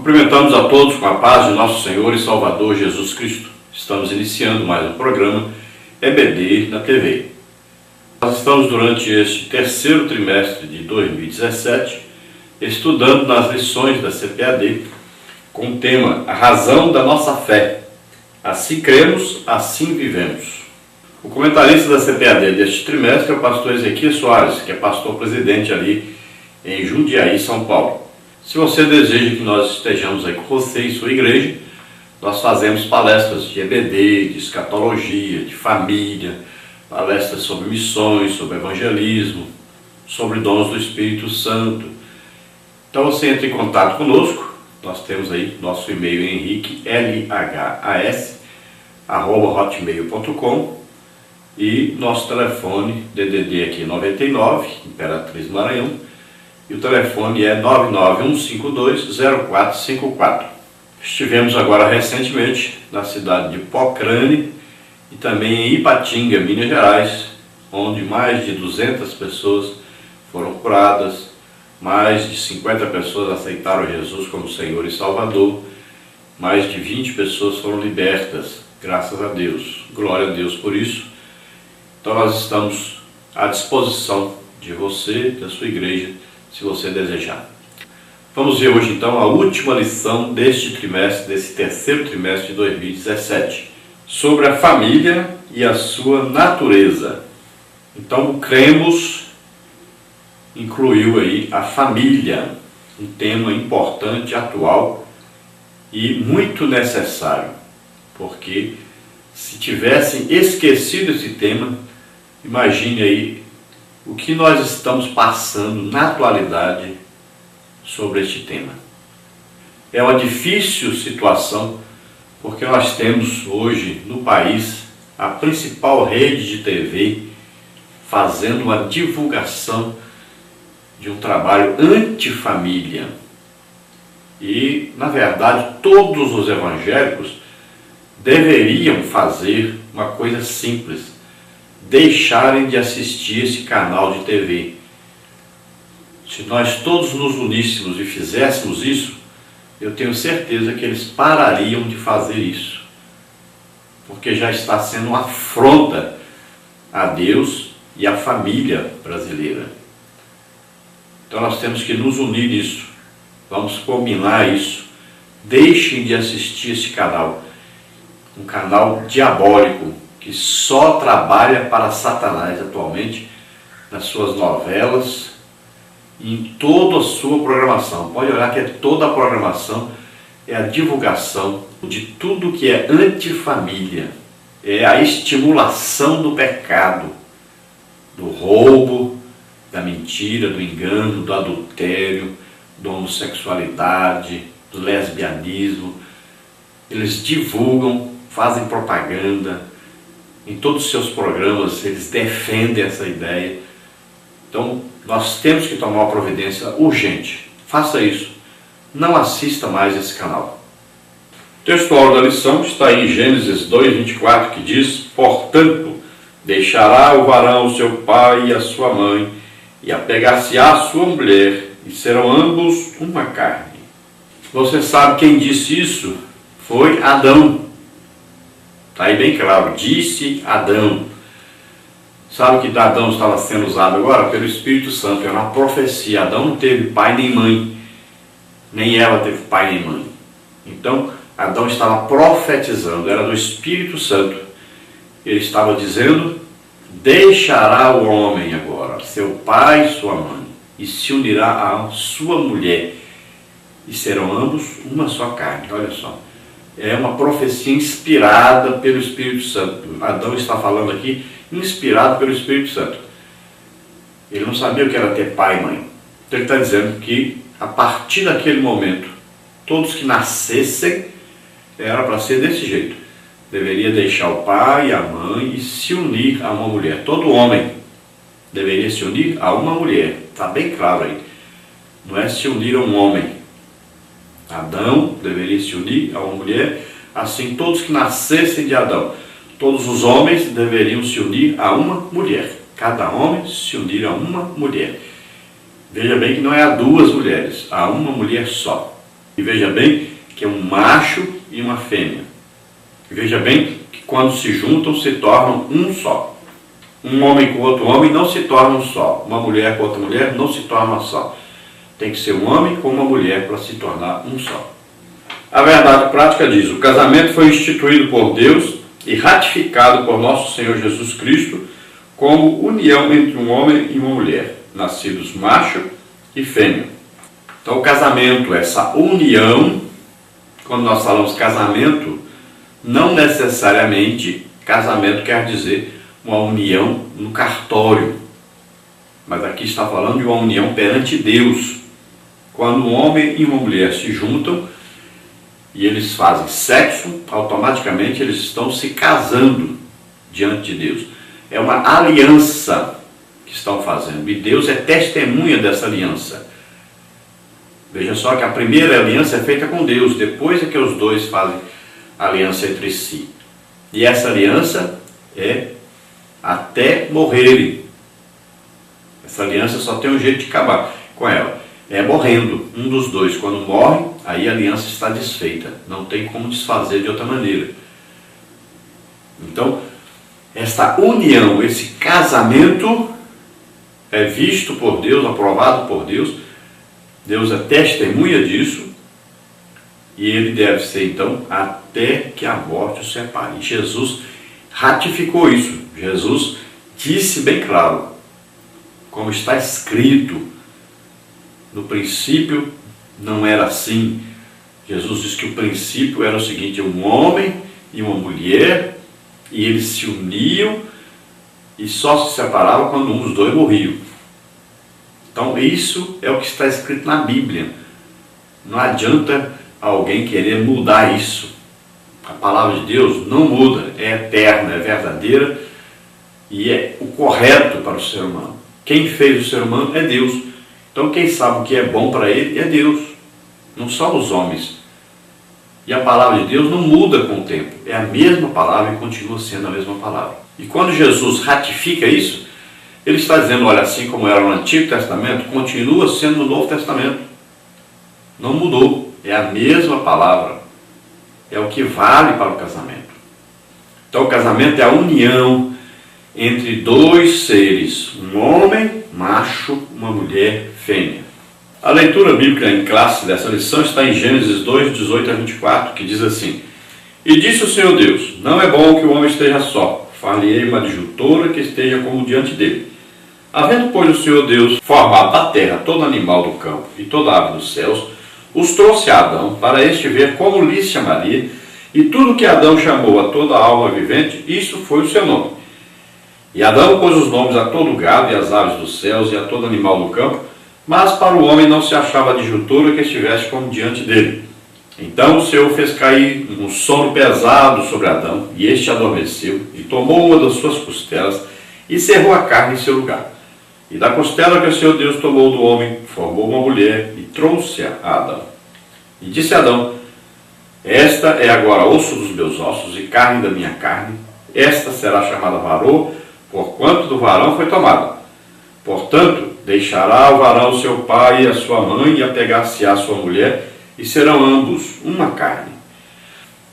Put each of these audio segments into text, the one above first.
Cumprimentamos a todos com a paz de nosso Senhor e Salvador Jesus Cristo. Estamos iniciando mais um programa EBD na TV. Nós estamos durante este terceiro trimestre de 2017 estudando nas lições da CPAD com o tema A Razão da Nossa Fé. Assim cremos, assim vivemos. O comentarista da CPAD deste trimestre é o pastor Ezequias Soares, que é pastor-presidente ali em Jundiaí, São Paulo. Se você deseja que nós estejamos aí com você e sua igreja, nós fazemos palestras de EBD, de escatologia, de família, palestras sobre missões, sobre evangelismo, sobre dons do Espírito Santo. Então você entra em contato conosco, nós temos aí nosso e-mail henriquelhas@hotmail.com e nosso telefone DDD aqui 99, Imperatriz Maranhão, e o telefone é 991520454. Estivemos agora recentemente na cidade de Pocrane e também em Ipatinga, Minas Gerais, onde mais de 200 pessoas foram curadas, mais de 50 pessoas aceitaram Jesus como Senhor e Salvador, mais de 20 pessoas foram libertas, graças a Deus. Glória a Deus por isso. Então nós estamos à disposição de você, da sua igreja, se você desejar. Vamos ver hoje então a última lição deste trimestre, desse terceiro trimestre de 2017, sobre a família e a sua natureza. Então o cremos incluiu aí a família, um tema importante, atual e muito necessário, porque se tivessem esquecido esse tema, imagine aí o que nós estamos passando na atualidade sobre este tema. É uma difícil situação, porque nós temos hoje no país a principal rede de TV fazendo uma divulgação de um trabalho antifamília. E, na verdade, todos os evangélicos deveriam fazer uma coisa simples: deixarem de assistir esse canal de TV. Se nós todos nos uníssemos e fizéssemos isso, eu tenho certeza que eles parariam de fazer isso, porque já está sendo uma afronta a Deus e à família brasileira. Então nós temos que nos unir nisso, vamos combinar isso. Deixem de assistir esse canal, um canal diabólico, que só trabalha para Satanás atualmente, nas suas novelas e em toda a sua programação. Pode olhar que toda a programação é a divulgação de tudo que é antifamília, é a estimulação do pecado, do roubo, da mentira, do engano, do adultério, da homossexualidade, do lesbianismo. Eles divulgam, fazem propaganda. Em todos os seus programas, eles defendem essa ideia. Então, nós temos que tomar uma providência urgente. Faça isso. Não assista mais esse canal. O textual da lição está em Gênesis 2:24, que diz: Portanto, deixará o varão seu pai e a sua mãe, e apegar-se-á à sua mulher, e serão ambos uma carne. Você sabe quem disse isso? Foi Adão. Está aí bem claro, disse Adão. Sabe que Adão estava sendo usado agora? Pelo Espírito Santo, era uma profecia. Adão não teve pai nem mãe, nem Eva teve pai nem mãe. Então, Adão estava profetizando, era do Espírito Santo. Ele estava dizendo: deixará o homem agora, seu pai e sua mãe, e se unirá à sua mulher, e serão ambos uma só carne. Olha só. É uma profecia inspirada pelo Espírito Santo. Adão está falando aqui, inspirado pelo Espírito Santo. Ele não sabia o que era ter pai e mãe. Então ele está dizendo que, a partir daquele momento, todos que nascessem, era para ser desse jeito. Deveria deixar o pai e a mãe e se unir a uma mulher. Todo homem deveria se unir a uma mulher. Está bem claro aí. Não é se unir a um homem. Adão deveria se unir a uma mulher, assim todos que nascessem de Adão. Todos os homens deveriam se unir a uma mulher. Cada homem se unir a uma mulher. Veja bem que não é a duas mulheres, a uma mulher só. E veja bem que é um macho e uma fêmea. E veja bem que quando se juntam se tornam um só. Um homem com outro homem não se torna um só. Uma mulher com outra mulher não se torna uma só. Tem que ser um homem com uma mulher para se tornar um só. A verdade prática diz: o casamento foi instituído por Deus e ratificado por nosso Senhor Jesus Cristo como união entre um homem e uma mulher, nascidos macho e fêmea. Então o casamento, essa união, quando nós falamos casamento, não necessariamente casamento quer dizer uma união no cartório, mas aqui está falando de uma união perante Deus. Quando um homem e uma mulher se juntam e eles fazem sexo, automaticamente eles estão se casando diante de Deus. É uma aliança que estão fazendo e Deus é testemunha dessa aliança. Veja só que a primeira aliança é feita com Deus, depois é que os dois fazem aliança entre si. E essa aliança é até morrerem. Essa aliança só tem um jeito de acabar com ela. É morrendo um dos dois. Quando morre, aí a aliança está desfeita. Não tem como desfazer de outra maneira. Então, esta união, esse casamento é visto por Deus, aprovado por Deus. Deus é testemunha disso. E ele deve ser, então, até que a morte o separe. E Jesus ratificou isso. Jesus disse bem claro, como está escrito. No princípio não era assim. Jesus disse que o princípio era o seguinte: um homem e uma mulher, e eles se uniam e só se separavam quando um dos dois morriam. Então isso é o que está escrito na Bíblia. Não adianta alguém querer mudar isso. A palavra de Deus não muda, é eterna, é verdadeira e é o correto para o ser humano. Quem fez o ser humano é Deus. Então quem sabe o que é bom para ele é Deus, não são os homens. E a palavra de Deus não muda com o tempo, é a mesma palavra e continua sendo a mesma palavra. E quando Jesus ratifica isso, ele está dizendo: olha, assim como era no Antigo Testamento, continua sendo no Novo Testamento. Não mudou, é a mesma palavra, é o que vale para o casamento. Então o casamento é a união entre dois seres, um homem, macho, uma mulher, fêmea. A leitura bíblica em classe dessa lição está em Gênesis 2, 18 a 24, que diz assim: e disse o Senhor Deus: não é bom que o homem esteja só, far-lhe-ei uma adjutora que esteja como diante dele. Havendo, pois, o Senhor Deus formado da terra todo animal do campo e toda ave dos céus, os trouxe a Adão para este ver como lhe chamaria, e tudo que Adão chamou a toda alma vivente, isto foi o seu nome. E Adão pôs os nomes a todo o gado e às aves dos céus e a todo animal do campo, mas para o homem não se achava adjutora que estivesse como diante dele. Então o Senhor fez cair um sono pesado sobre Adão, e este adormeceu, e tomou uma das suas costelas, e cerrou a carne em seu lugar. E da costela que o Senhor Deus tomou do homem, formou uma mulher, e trouxe-a a Adão. E disse Adão: esta é agora osso dos meus ossos, e carne da minha carne, esta será chamada varô, porquanto do varão foi tomada. Portanto, deixará o varão seu pai e a sua mãe, e apegar-se-á a sua mulher, e serão ambos uma carne.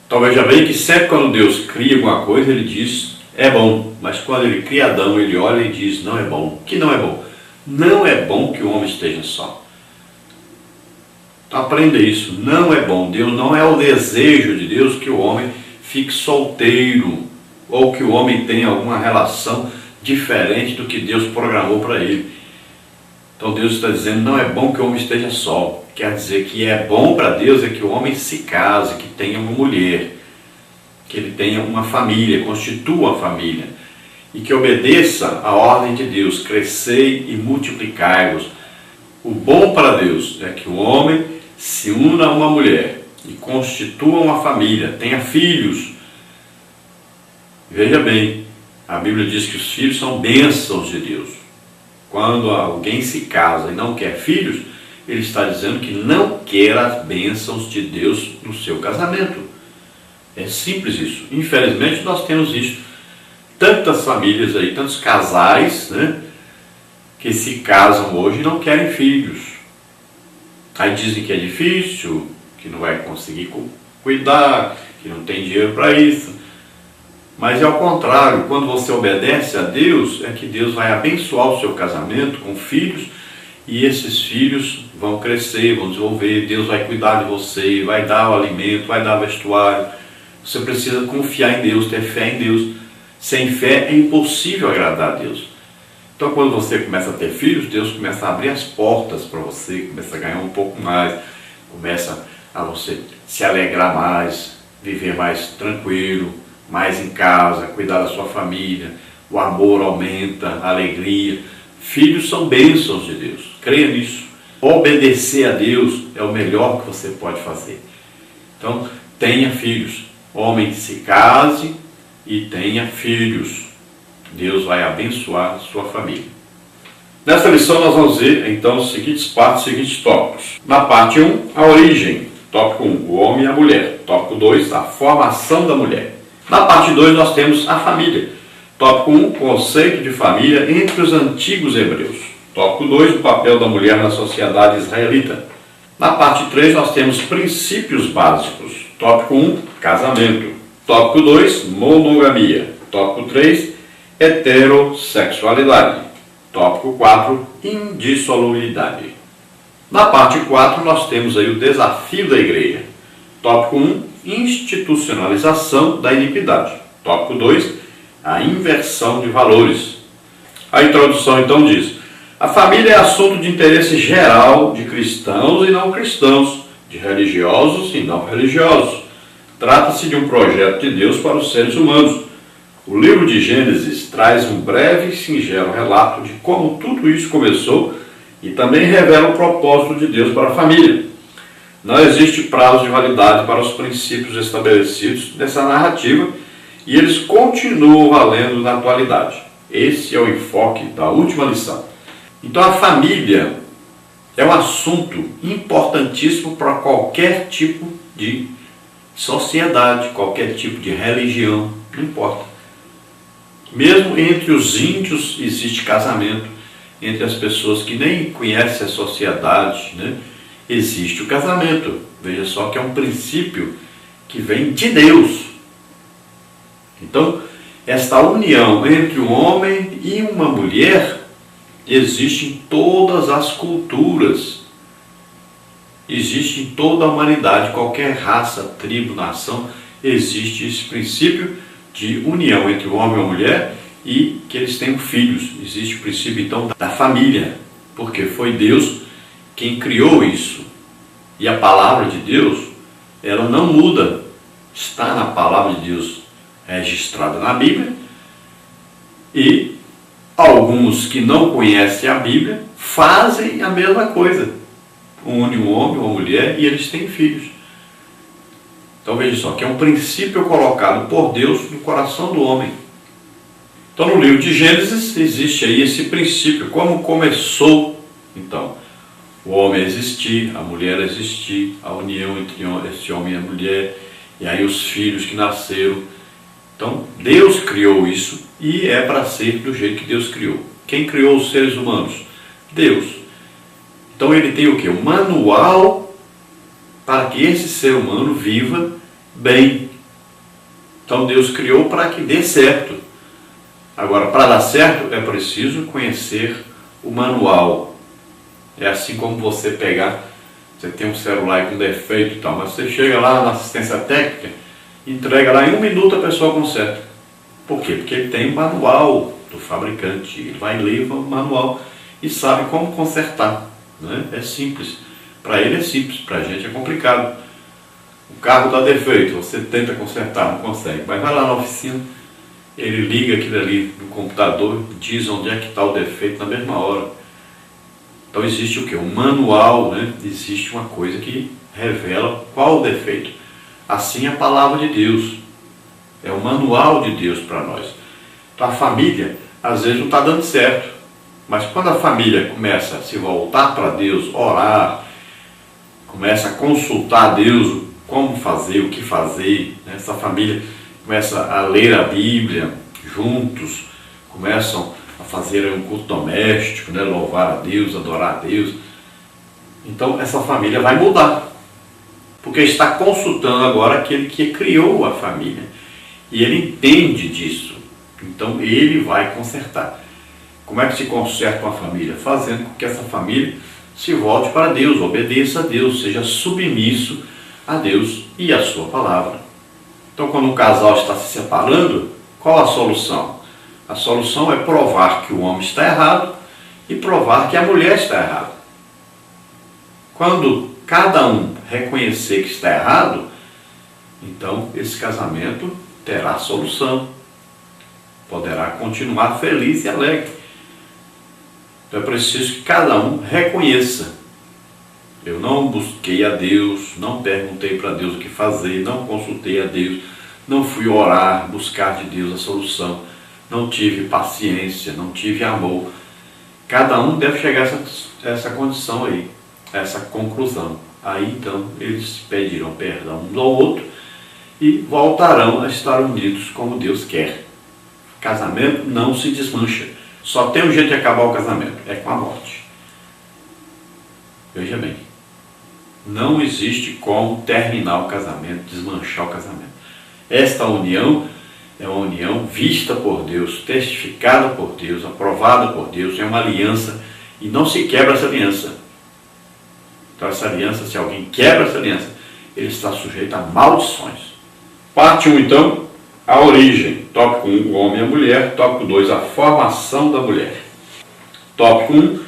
Então veja bem que sempre quando Deus cria alguma coisa, ele diz: é bom. Mas quando ele cria Adão, ele olha e diz: não é bom. O que não é bom? Não é bom que o homem esteja só. Então aprenda isso, não é bom. Deus não é o desejo de Deus que o homem fique solteiro, ou que o homem tenha alguma relação diferente do que Deus programou para ele. Então Deus está dizendo: não é bom que o homem esteja só. Quer dizer que é bom para Deus é que o homem se case, que tenha uma mulher, que ele tenha uma família, constitua uma família, e que obedeça a ordem de Deus: crescei e multiplicai-vos. O bom para Deus é que o homem se una a uma mulher e constitua uma família, tenha filhos. Veja bem, a Bíblia diz que os filhos são bênçãos de Deus. Quando alguém se casa e não quer filhos, ele está dizendo que não quer as bênçãos de Deus no seu casamento. É simples isso. Infelizmente nós temos visto tantas famílias aí, tantos casais, né, que se casam hoje e não querem filhos. Aí dizem que é difícil, que não vai conseguir cuidar, que não tem dinheiro para isso. Mas é ao contrário, quando você obedece a Deus, é que Deus vai abençoar o seu casamento com filhos, e esses filhos vão crescer, vão desenvolver, Deus vai cuidar de você, vai dar o alimento, vai dar o vestuário. Você precisa confiar em Deus, ter fé em Deus. Sem fé é impossível agradar a Deus. Então quando você começa a ter filhos, Deus começa a abrir as portas para você, começa a ganhar um pouco mais, começa a você se alegrar mais, viver mais tranquilo, mais em casa, cuidar da sua família, o amor aumenta, a alegria. Filhos são bênçãos de Deus, creia nisso. Obedecer a Deus é o melhor que você pode fazer. Então, tenha filhos. Homem, se case e tenha filhos. Deus vai abençoar a sua família. Nesta lição nós vamos ver, então, os seguintes partes, os seguintes tópicos. Na parte 1, a origem. Tópico 1, o homem e a mulher. Tópico 2, a formação da mulher. Na parte 2 nós temos a família. Tópico 1, conceito de família entre os antigos hebreus. Tópico 2, o papel da mulher na sociedade israelita. Na parte 3 nós temos princípios básicos. Tópico 1, casamento. Tópico 2, monogamia. Tópico 3, heterossexualidade. Tópico 4, indissolubilidade. Na parte 4 nós temos aí o desafio da igreja. Tópico 1, institucionalização da iniquidade. Tópico 2, a inversão de valores. A introdução então diz: a família é assunto de interesse geral de cristãos e não cristãos, de religiosos e não religiosos. Trata-se de um projeto de Deus para os seres humanos. O livro de Gênesis traz um breve e singelo relato de como tudo isso começou e também revela o propósito de Deus para a família. Não existe prazo de validade para os princípios estabelecidos nessa narrativa e eles continuam valendo na atualidade. Esse é o enfoque da última lição. Então a família é um assunto importantíssimo para qualquer tipo de sociedade, qualquer tipo de religião, não importa. Mesmo entre os índios existe casamento, entre as pessoas que nem conhecem a sociedade, né? Existe o casamento. Veja só que é um princípio que vem de Deus. Então, esta união entre um homem e uma mulher existe em todas as culturas. Existe em toda a humanidade, qualquer raça, tribo, nação, existe esse princípio de união entre o homem e a mulher e que eles tenham filhos. Existe o princípio então da família, porque foi Deus quem criou isso. E a palavra de Deus, ela não muda, está na palavra de Deus registrada na Bíblia, e alguns que não conhecem a Bíblia fazem a mesma coisa. Une um homem ou uma mulher e eles têm filhos. Então veja só, que é um princípio colocado por Deus no coração do homem. Então no livro de Gênesis existe aí esse princípio, como começou então o homem a existir, a mulher a existir, a união entre esse homem e a mulher, e aí os filhos que nasceram. Então Deus criou isso e é para ser do jeito que Deus criou. Quem criou os seres humanos? Deus. Então ele tem o quê? Um manual para que esse ser humano viva bem. Então Deus criou para que dê certo. Agora, para dar certo é preciso conhecer o manual. É assim como você pegar, você tem um celular com defeito e tal, mas você chega lá na assistência técnica, entrega lá em 1 minuto a pessoa conserta. Por quê? Porque ele tem o manual do fabricante, ele vai ler o manual e sabe como consertar. Né? É simples. Para ele é simples, para a gente é complicado. O carro dá defeito, você tenta consertar, não consegue. Mas vai lá na oficina, ele liga aquilo ali no computador, diz onde é que está o defeito na mesma hora. Então existe o quê? Um manual, né? Existe uma coisa que revela qual o defeito. Assim é a palavra de Deus. É o manual de Deus para nós. Então a família, às vezes não está dando certo. Mas quando a família começa a se voltar para Deus, orar, começa a consultar a Deus como fazer, o que fazer, né? Essa família começa a ler a Bíblia juntos, começam a fazer um culto doméstico, né? Louvar a Deus, adorar a Deus. Então essa família vai mudar. porque está consultando agora aquele que criou a família. E ele entende disso. Então ele vai consertar. Como é que se conserta uma família? Fazendo com que essa família se volte para Deus, obedeça a Deus, seja submisso a Deus e a sua palavra. Então, quando um casal está se separando, qual a solução? A solução é provar que o homem está errado e provar que a mulher está errada. Quando cada um reconhecer que está errado, então esse casamento terá solução, poderá continuar feliz e alegre. Então é preciso que cada um reconheça. Eu não busquei a Deus, não perguntei para Deus o que fazer, não consultei a Deus, não fui orar, buscar de Deus a solução, não tive paciência, não tive amor. Cada um deve chegar a essa condição aí, a essa conclusão. Aí então eles pedirão perdão um ao outro e voltarão a estar unidos como Deus quer. Casamento não se desmancha. Só tem um jeito de acabar o casamento, é com a morte. Veja bem, não existe como terminar o casamento, desmanchar o casamento. Esta união é uma união vista por Deus, testificada por Deus, aprovada por Deus, é uma aliança e não se quebra essa aliança. Então essa aliança, se alguém quebra essa aliança, ele está sujeito a maldições. Parte 1 então, a origem. Tópico 1, o homem e a mulher. Tópico 2, a formação da mulher. Tópico 1,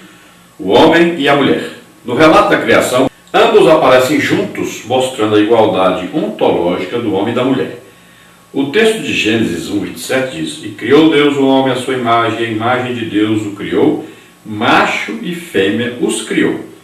o homem e a mulher. No relato da criação, ambos aparecem juntos, mostrando a igualdade ontológica do homem e da mulher. O texto de Gênesis 1:27 diz: E criou Deus o homem à sua imagem, e a imagem de Deus o criou, macho e fêmea os criou.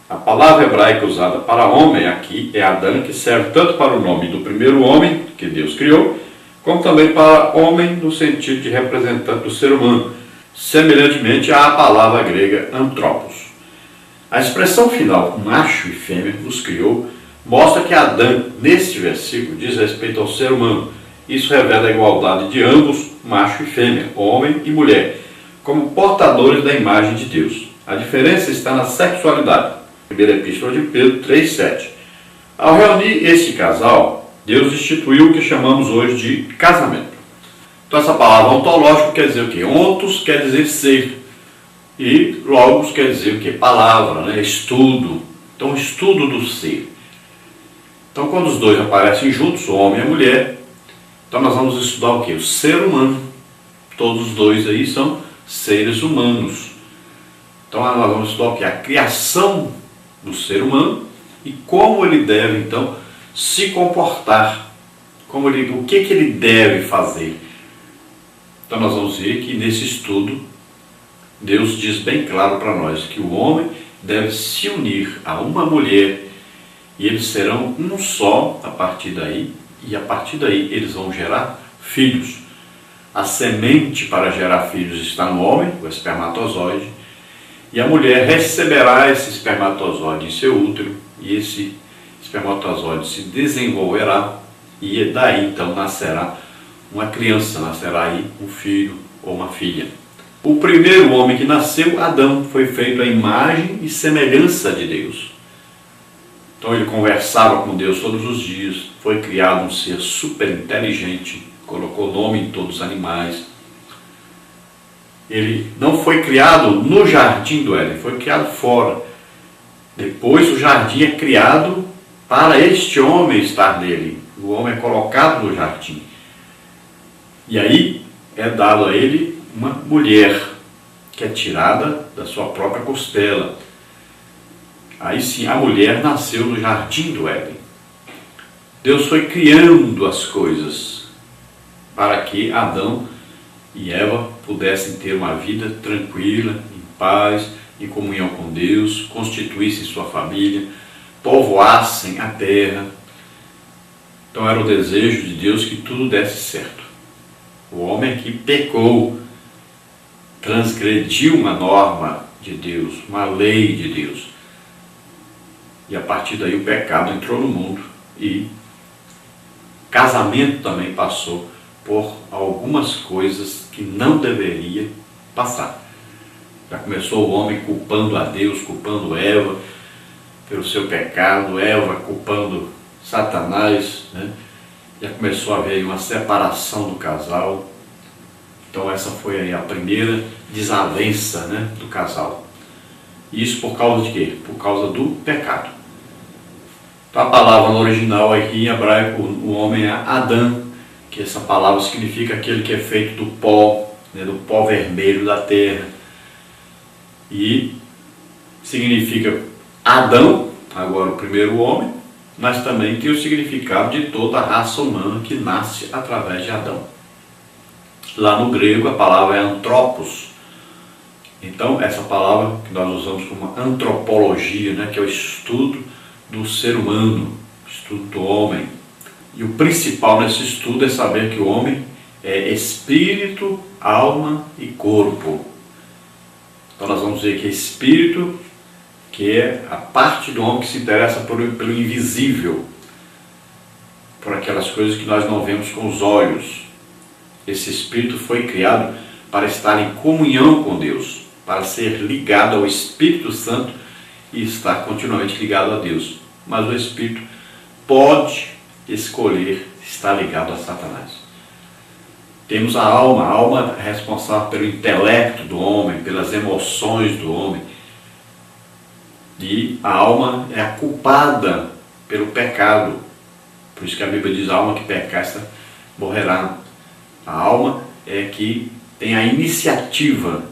A palavra hebraica usada para homem aqui é Adão, que serve tanto para o nome do primeiro homem que Deus criou, como também para homem no sentido de representante do ser humano, semelhantemente à palavra grega antropos. A expressão final, macho e fêmea os criou, mostra que Adão, neste versículo, diz respeito ao ser humano. Isso revela a igualdade de ambos, macho e fêmea, homem e mulher, como portadores da imagem de Deus. A diferença está na sexualidade. Primeira Epístola de Pedro 3:7. Ao reunir este casal, Deus instituiu o que chamamos hoje de casamento. Então essa palavra ontológico quer dizer o quê? Ontos quer dizer ser. E logos quer dizer o quê? Palavra, né? Estudo. Então estudo do ser. Então quando os dois aparecem juntos, o homem e a mulher, então nós vamos estudar o quê? O ser humano. Todos os dois aí são seres humanos. Então nós vamos estudar o quê? A criação do ser humano e como ele deve então se comportar, o que ele deve fazer. Então nós vamos ver que nesse estudo Deus diz bem claro para nós que o homem deve se unir a uma mulher e eles serão um só a partir daí, e a partir daí eles vão gerar filhos. A semente para gerar filhos está no homem, o espermatozoide, e a mulher receberá esse espermatozoide em seu útero, e esse espermatozoide se desenvolverá, e daí então nascerá uma criança, nascerá aí um filho ou uma filha. O primeiro homem que nasceu, Adão, foi feito à imagem e semelhança de Deus. Então ele conversava com Deus todos os dias, foi criado um ser super inteligente, colocou nome em todos os animais. Ele não foi criado no jardim do Éden, foi criado fora. Depois o jardim é criado para este homem estar nele. O homem é colocado no jardim. E aí é dado a ele uma mulher, que é tirada da sua própria costela. Aí sim, a mulher nasceu no jardim do Éden. Deus foi criando as coisas para que Adão e Eva pudessem ter uma vida tranquila, em paz, em comunhão com Deus, constituíssem sua família, povoassem a terra. Então era o desejo de Deus que tudo desse certo. O homem aqui pecou, transgrediu uma norma de Deus, uma lei de Deus. E a partir daí o pecado entrou no mundo e casamento também passou por algumas coisas que não deveria passar. Já começou o homem culpando a Deus, culpando Eva, pelo seu pecado, Eva culpando Satanás, né? Já começou a haver uma separação do casal. Então essa foi aí a primeira desavença, né, do casal. Isso por causa de quê? Por causa do pecado. Então a palavra no original aqui em hebraico, o homem é Adão, que essa palavra significa aquele que é feito do pó, né, do pó vermelho da terra. E significa Adão, agora o primeiro homem, mas também tem o significado de toda a raça humana que nasce através de Adão. Lá no grego a palavra é antropos. Então essa palavra que nós usamos como antropologia, né, que é o estudo do ser humano, o estudo do homem. E o principal nesse estudo é saber que o homem é espírito, alma e corpo. Então nós vamos ver que é espírito, que é a parte do homem que se interessa pelo invisível, por aquelas coisas que nós não vemos com os olhos. Esse espírito foi criado para estar em comunhão com Deus, para ser ligado ao Espírito Santo e estar continuamente ligado a Deus. Mas o espírito pode escolher estar ligado a Satanás. Temos a alma é responsável pelo intelecto do homem, pelas emoções do homem. E a alma é a culpada pelo pecado. Por isso que a Bíblia diz: a alma que pecar, esta morrerá. A alma é que tem a iniciativa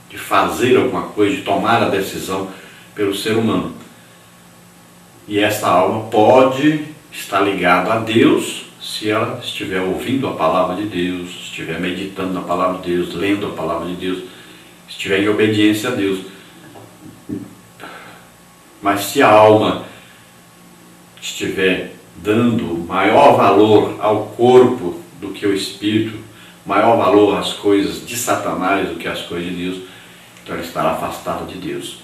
de fazer alguma coisa, de tomar a decisão pelo ser humano. E esta alma pode estar ligada a Deus se ela estiver ouvindo a palavra de Deus, estiver meditando na palavra de Deus, lendo a palavra de Deus, estiver em obediência a Deus. Mas se a alma estiver dando maior valor ao corpo do que ao espírito, maior valor às coisas de Satanás do que às coisas de Deus, então ela estará afastada de Deus.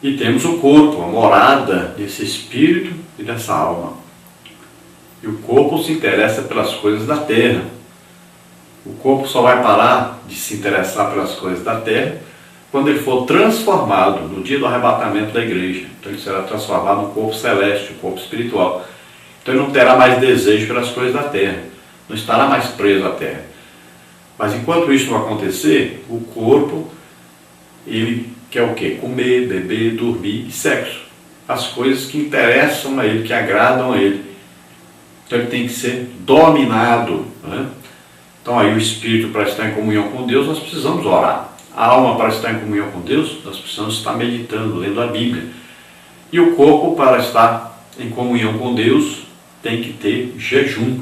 E temos o corpo, a morada desse espírito e dessa alma. E o corpo se interessa pelas coisas da terra. O corpo só vai parar de se interessar pelas coisas da terra quando ele for transformado no dia do arrebatamento da igreja. Então ele será transformado no corpo celeste, no corpo espiritual. Então ele não terá mais desejo pelas coisas da terra, não estará mais preso à terra. Mas enquanto isso não acontecer, o corpo, ele quer o quê? Comer, beber, dormir e sexo. As coisas que interessam a ele, que agradam a ele. Então ele tem que ser dominado, né? Então aí o espírito, para estar em comunhão com Deus, nós precisamos orar. A alma, para estar em comunhão com Deus, nós precisamos estar meditando, lendo a Bíblia. E o corpo, para estar em comunhão com Deus, tem que ter jejum.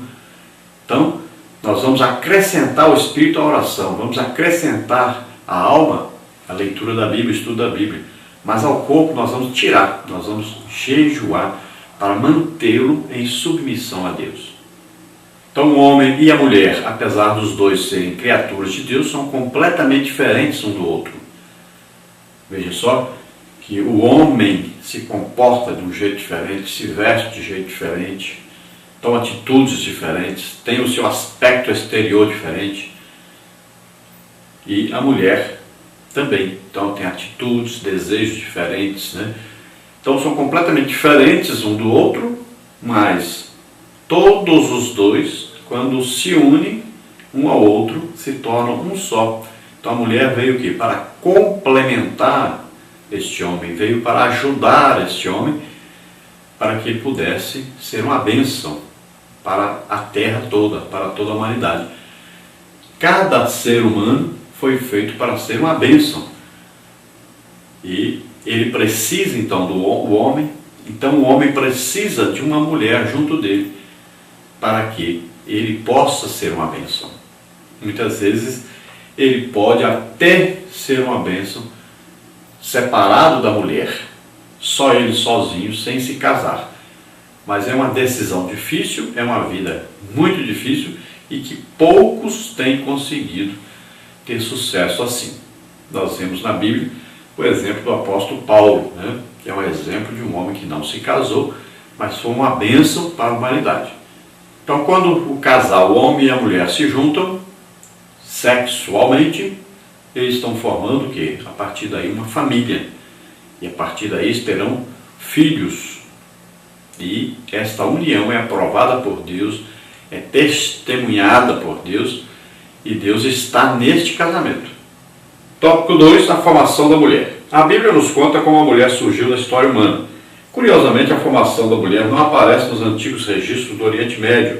Então, nós vamos acrescentar o espírito à oração, vamos acrescentar a alma à leitura da Bíblia, estudo da Bíblia. Mas ao corpo nós vamos tirar, nós vamos jejuar para mantê-lo em submissão a Deus. Então o homem e a mulher, apesar dos dois serem criaturas de Deus, são completamente diferentes um do outro. Veja só que o homem se comporta de um jeito diferente, se veste de jeito diferente, toma atitudes diferentes, tem o seu aspecto exterior diferente. E a mulher também, então tem atitudes, desejos diferentes, né? Então são completamente diferentes um do outro, mas todos os dois, quando se unem um ao outro, se tornam um só. Então a mulher veio o quê? Para complementar este homem, veio para ajudar este homem, para que ele pudesse ser uma bênção para a terra toda, para toda a humanidade. Cada ser humano foi feito para ser uma bênção. E ele precisa então do homem, então o homem precisa de uma mulher junto dele, para que ele possa ser uma bênção. Muitas vezes ele pode até ser uma bênção separado da mulher, só ele sozinho, sem se casar. Mas é uma decisão difícil, é uma vida muito difícil e que poucos têm conseguido ter sucesso assim. Nós vemos na Bíblia o exemplo do apóstolo Paulo, né? Que é um exemplo de um homem que não se casou, mas foi uma bênção para a humanidade. Então, quando o casal, o homem e a mulher, se juntam sexualmente, eles estão formando o quê? A partir daí uma família. E a partir daí terão filhos. E esta união é aprovada por Deus, é testemunhada por Deus, e Deus está neste casamento. Tópico 2, a formação da mulher. A Bíblia nos conta como a mulher surgiu na história humana. Curiosamente, a formação da mulher não aparece nos antigos registros do Oriente Médio.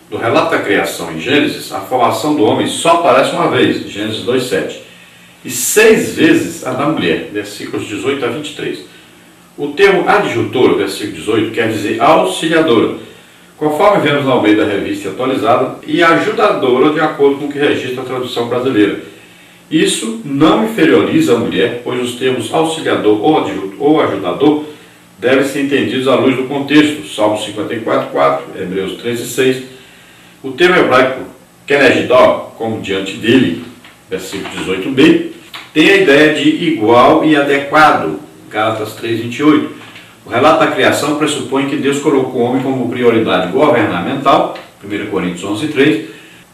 No relato da criação em Gênesis, a formação do homem só aparece uma vez, Gênesis 2:7, e 6 vezes a da mulher, versículos 18 a 23. O termo adjutora, versículo 18, quer dizer auxiliadora, conforme vemos na Almeida Revista Atualizada, e ajudadora, de acordo com o que registra a tradução brasileira. Isso não inferioriza a mulher, pois os termos auxiliador ou ajudador devem ser entendidos à luz do contexto. Salmo 54:4, Hebreus 13:6. O termo hebraico kenegidó, como diante dele, versículo 18b, tem a ideia de igual e adequado, Gálatas 3:28. O relato da criação pressupõe que Deus colocou o homem como prioridade governamental, 1 Coríntios 11:3,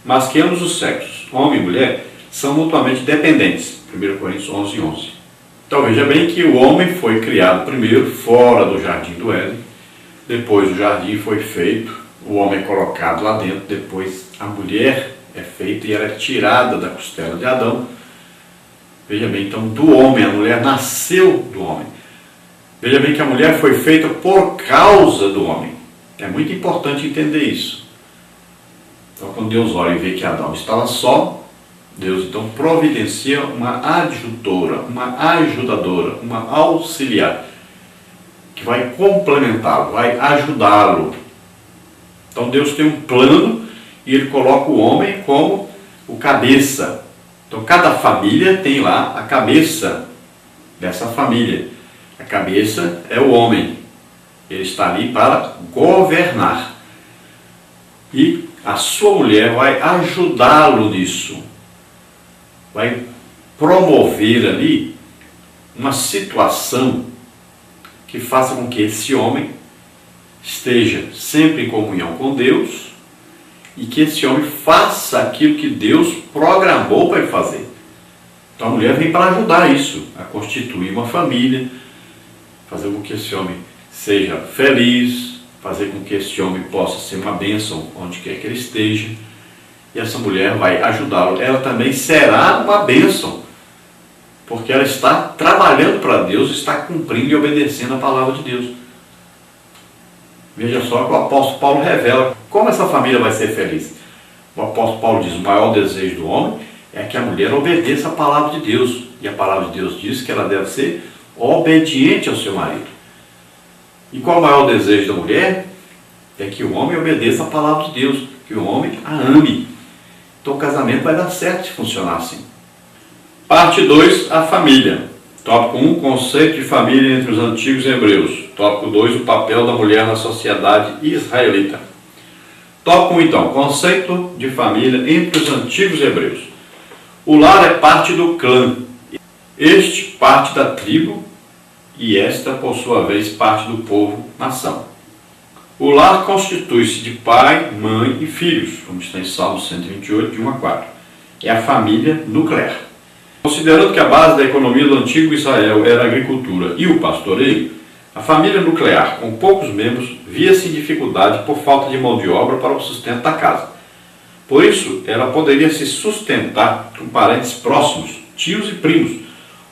mas que ambos os sexos, homem e mulher, são mutuamente dependentes, 1 Coríntios 11:11. Então veja bem que o homem foi criado primeiro fora do jardim do Éden, depois o jardim foi feito, o homem é colocado lá dentro, depois a mulher é feita e ela é tirada da costela de Adão. Veja bem, então do homem, a mulher nasceu do homem. Veja bem que a mulher foi feita por causa do homem. É muito importante entender isso. Então quando Deus olha e vê que Adão estava só, Deus então providencia uma adjutora, uma ajudadora, uma auxiliar, que vai complementá-lo, vai ajudá-lo. Então Deus tem um plano e Ele coloca o homem como o cabeça. Então cada família tem lá a cabeça dessa família. A cabeça é o homem. Ele está ali para governar. E a sua mulher vai ajudá-lo nisso. Vai promover ali uma situação que faça com que esse homem esteja sempre em comunhão com Deus e que esse homem faça aquilo que Deus programou para ele fazer. Então a mulher vem para ajudar isso, a constituir uma família, fazer com que esse homem seja feliz, fazer com que esse homem possa ser uma bênção onde quer que ele esteja. E essa mulher vai ajudá-lo. Ela também será uma bênção, porque ela está trabalhando para Deus, está cumprindo e obedecendo a palavra de Deus. Veja só que o apóstolo Paulo revela como essa família vai ser feliz. O apóstolo Paulo diz: o maior desejo do homem é que a mulher obedeça a palavra de Deus. E a palavra de Deus diz que ela deve ser obediente ao seu marido. E qual é o maior desejo da mulher? É que o homem obedeça a palavra de Deus, que o homem a ame. Então o casamento vai dar certo se funcionar assim. Parte 2, a família. Tópico 1, conceito de família entre os antigos hebreus. Tópico 2, o papel da mulher na sociedade israelita. Tópico 1, então, conceito de família entre os antigos hebreus. O lar é parte do clã. Este parte da tribo e esta, por sua vez, parte do povo, nação. O lar constitui-se de pai, mãe e filhos, como está em Salmo 128, de 1 a 4. É a família nuclear. Considerando que a base da economia do antigo Israel era a agricultura e o pastoreio, a família nuclear, com poucos membros, via-se em dificuldade por falta de mão de obra para o sustento da casa. Por isso, ela poderia se sustentar com parentes próximos, tios e primos,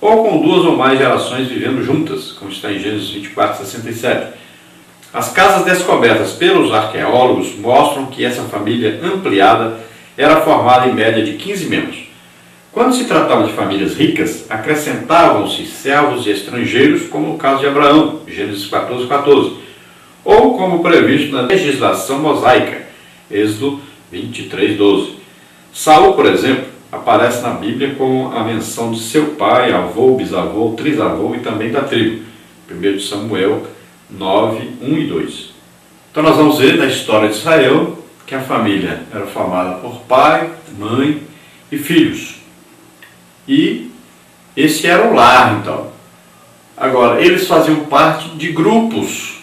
ou com 2 ou mais gerações vivendo juntas, como está em Gênesis 24:67. As casas descobertas pelos arqueólogos mostram que essa família ampliada era formada em média de 15 membros. Quando se tratava de famílias ricas, acrescentavam-se servos e estrangeiros, como no caso de Abraão, Gênesis 14:14, ou como previsto na legislação mosaica, Êxodo 23:12. Saul, por exemplo, aparece na Bíblia com a menção de seu pai, avô, bisavô, trisavô e também da tribo, 1 Samuel 9, 1 e 2. Então nós vamos ver na história de Israel que a família era formada por pai, mãe e filhos. E esse era o lar, então. Agora, eles faziam parte de grupos.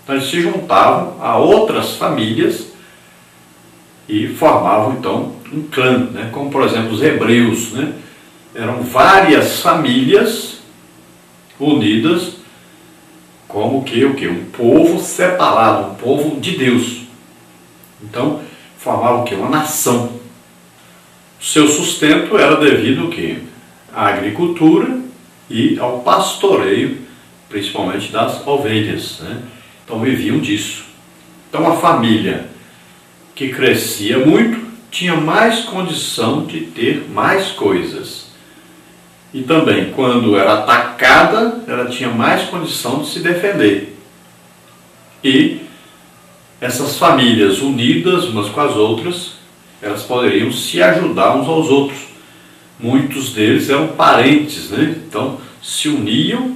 Então eles se juntavam a outras famílias e formavam então um clã, né? Como por exemplo os hebreus, né? Eram várias famílias unidas como que o quê? Um povo separado, um povo de Deus. Então, formava o quê? Uma nação. O seu sustento era devido ao quê? À agricultura e ao pastoreio, principalmente das ovelhas, né? Então viviam disso. Então a família que crescia muito tinha mais condição de ter mais coisas. E também, quando era atacada, ela tinha mais condição de se defender. E essas famílias unidas umas com as outras, elas poderiam se ajudar uns aos outros. Muitos deles eram parentes, né? Então se uniam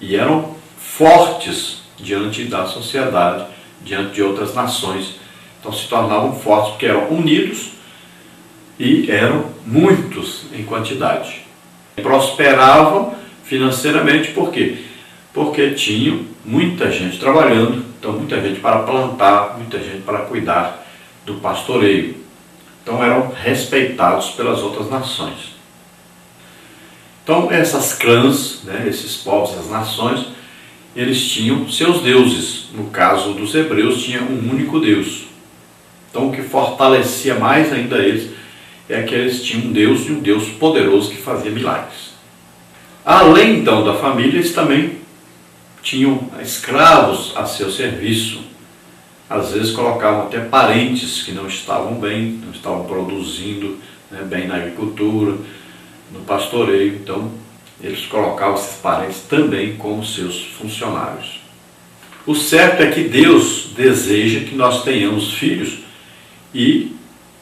e eram fortes diante da sociedade, diante de outras nações. Então se tornavam fortes porque eram unidos e eram muitos em quantidade. Prosperavam financeiramente, por quê? Porque tinham muita gente trabalhando, então muita gente para plantar, muita gente para cuidar do pastoreio. Então eram respeitados pelas outras nações. Então essas clãs, né, esses povos, essas nações, eles tinham seus deuses. No caso dos hebreus, tinha um único Deus. Então o que fortalecia mais ainda eles é que eles tinham um Deus e um Deus poderoso que fazia milagres. Além então da família, eles também tinham escravos a seu serviço. Às vezes colocavam até parentes que não estavam bem, não estavam produzindo, né, bem na agricultura, no pastoreio. Então eles colocavam esses parentes também como seus funcionários. O certo é que Deus deseja que nós tenhamos filhos e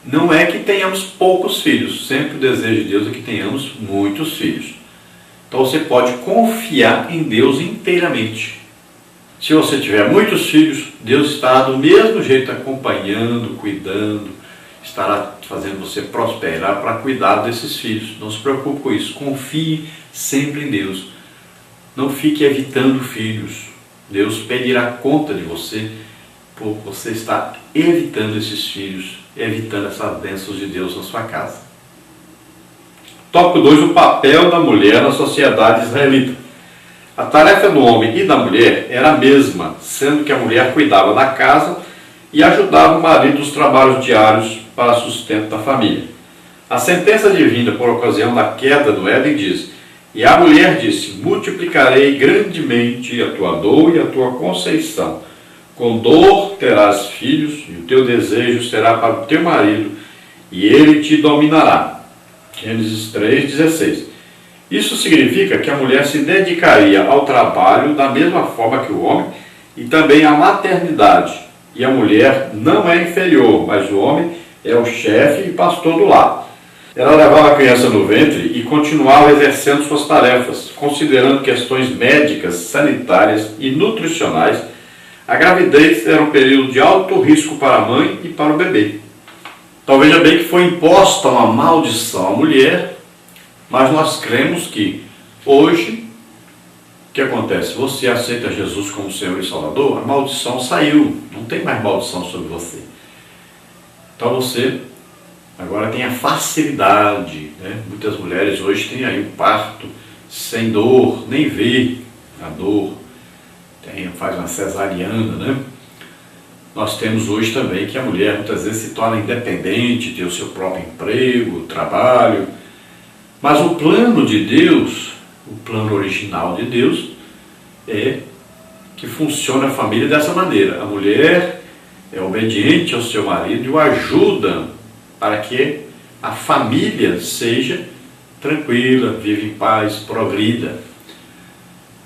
não é que tenhamos poucos filhos. Sempre o desejo de Deus é que tenhamos muitos filhos. Então você pode confiar em Deus inteiramente. Se você tiver muitos filhos, Deus estará do mesmo jeito acompanhando, cuidando, estará fazendo você prosperar para cuidar desses filhos. Não se preocupe com isso. Confie sempre em Deus. Não fique evitando filhos. Deus pedirá conta de você por você estar evitando esses filhos, evitando essas bênçãos de Deus na sua casa. Tópico 2. O papel da mulher na sociedade israelita. A tarefa do homem e da mulher era a mesma, sendo que a mulher cuidava da casa e ajudava o marido nos trabalhos diários para sustento da família. A sentença divina por ocasião da queda do Éden diz: e a mulher disse: multiplicarei grandemente a tua dor e a tua conceição. Com dor terás filhos, e o teu desejo será para o teu marido, e ele te dominará. Gênesis 3,16. Isso significa que a mulher se dedicaria ao trabalho da mesma forma que o homem e também à maternidade. E a mulher não é inferior, mas o homem é o chefe e pastor do lar. Ela levava a criança no ventre e continuava exercendo suas tarefas, considerando questões médicas, sanitárias e nutricionais. A gravidez era um período de alto risco para a mãe e para o bebê. Então veja bem que foi imposta uma maldição à mulher, mas nós cremos que hoje, o que acontece? Você aceita Jesus como Senhor e Salvador, a maldição saiu, não tem mais maldição sobre você. Então você agora tem a facilidade, né? Muitas mulheres hoje têm aí um parto sem dor, nem vê a dor, faz uma cesariana, né? Nós temos hoje também que a mulher muitas vezes se torna independente, tem o seu próprio emprego, trabalho. Mas o plano de Deus, o plano original de Deus, é que funcione a família dessa maneira. A mulher é obediente ao seu marido e o ajuda para que a família seja tranquila, viva em paz, progrida.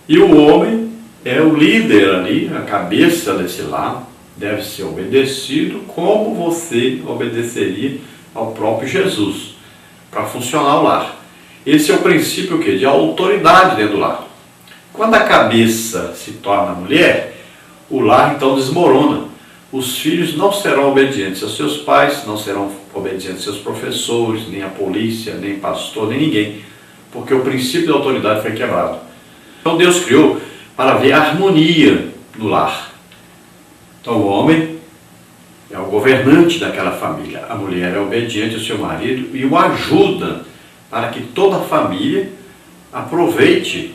E o homem é o líder ali, a cabeça desse lar, deve ser obedecido como você obedeceria ao próprio Jesus, para funcionar o lar. Esse é o princípio o quê? De autoridade dentro do lar. Quando a cabeça se torna mulher, o lar então desmorona. Os filhos não serão obedientes aos seus pais, não serão obedientes aos seus professores, nem à polícia, nem pastor, nem ninguém, porque o princípio da autoridade foi quebrado. Então Deus criou para ver a harmonia no lar. Então o homem é o governante daquela família, a mulher é obediente ao seu marido e o ajuda para que toda a família aproveite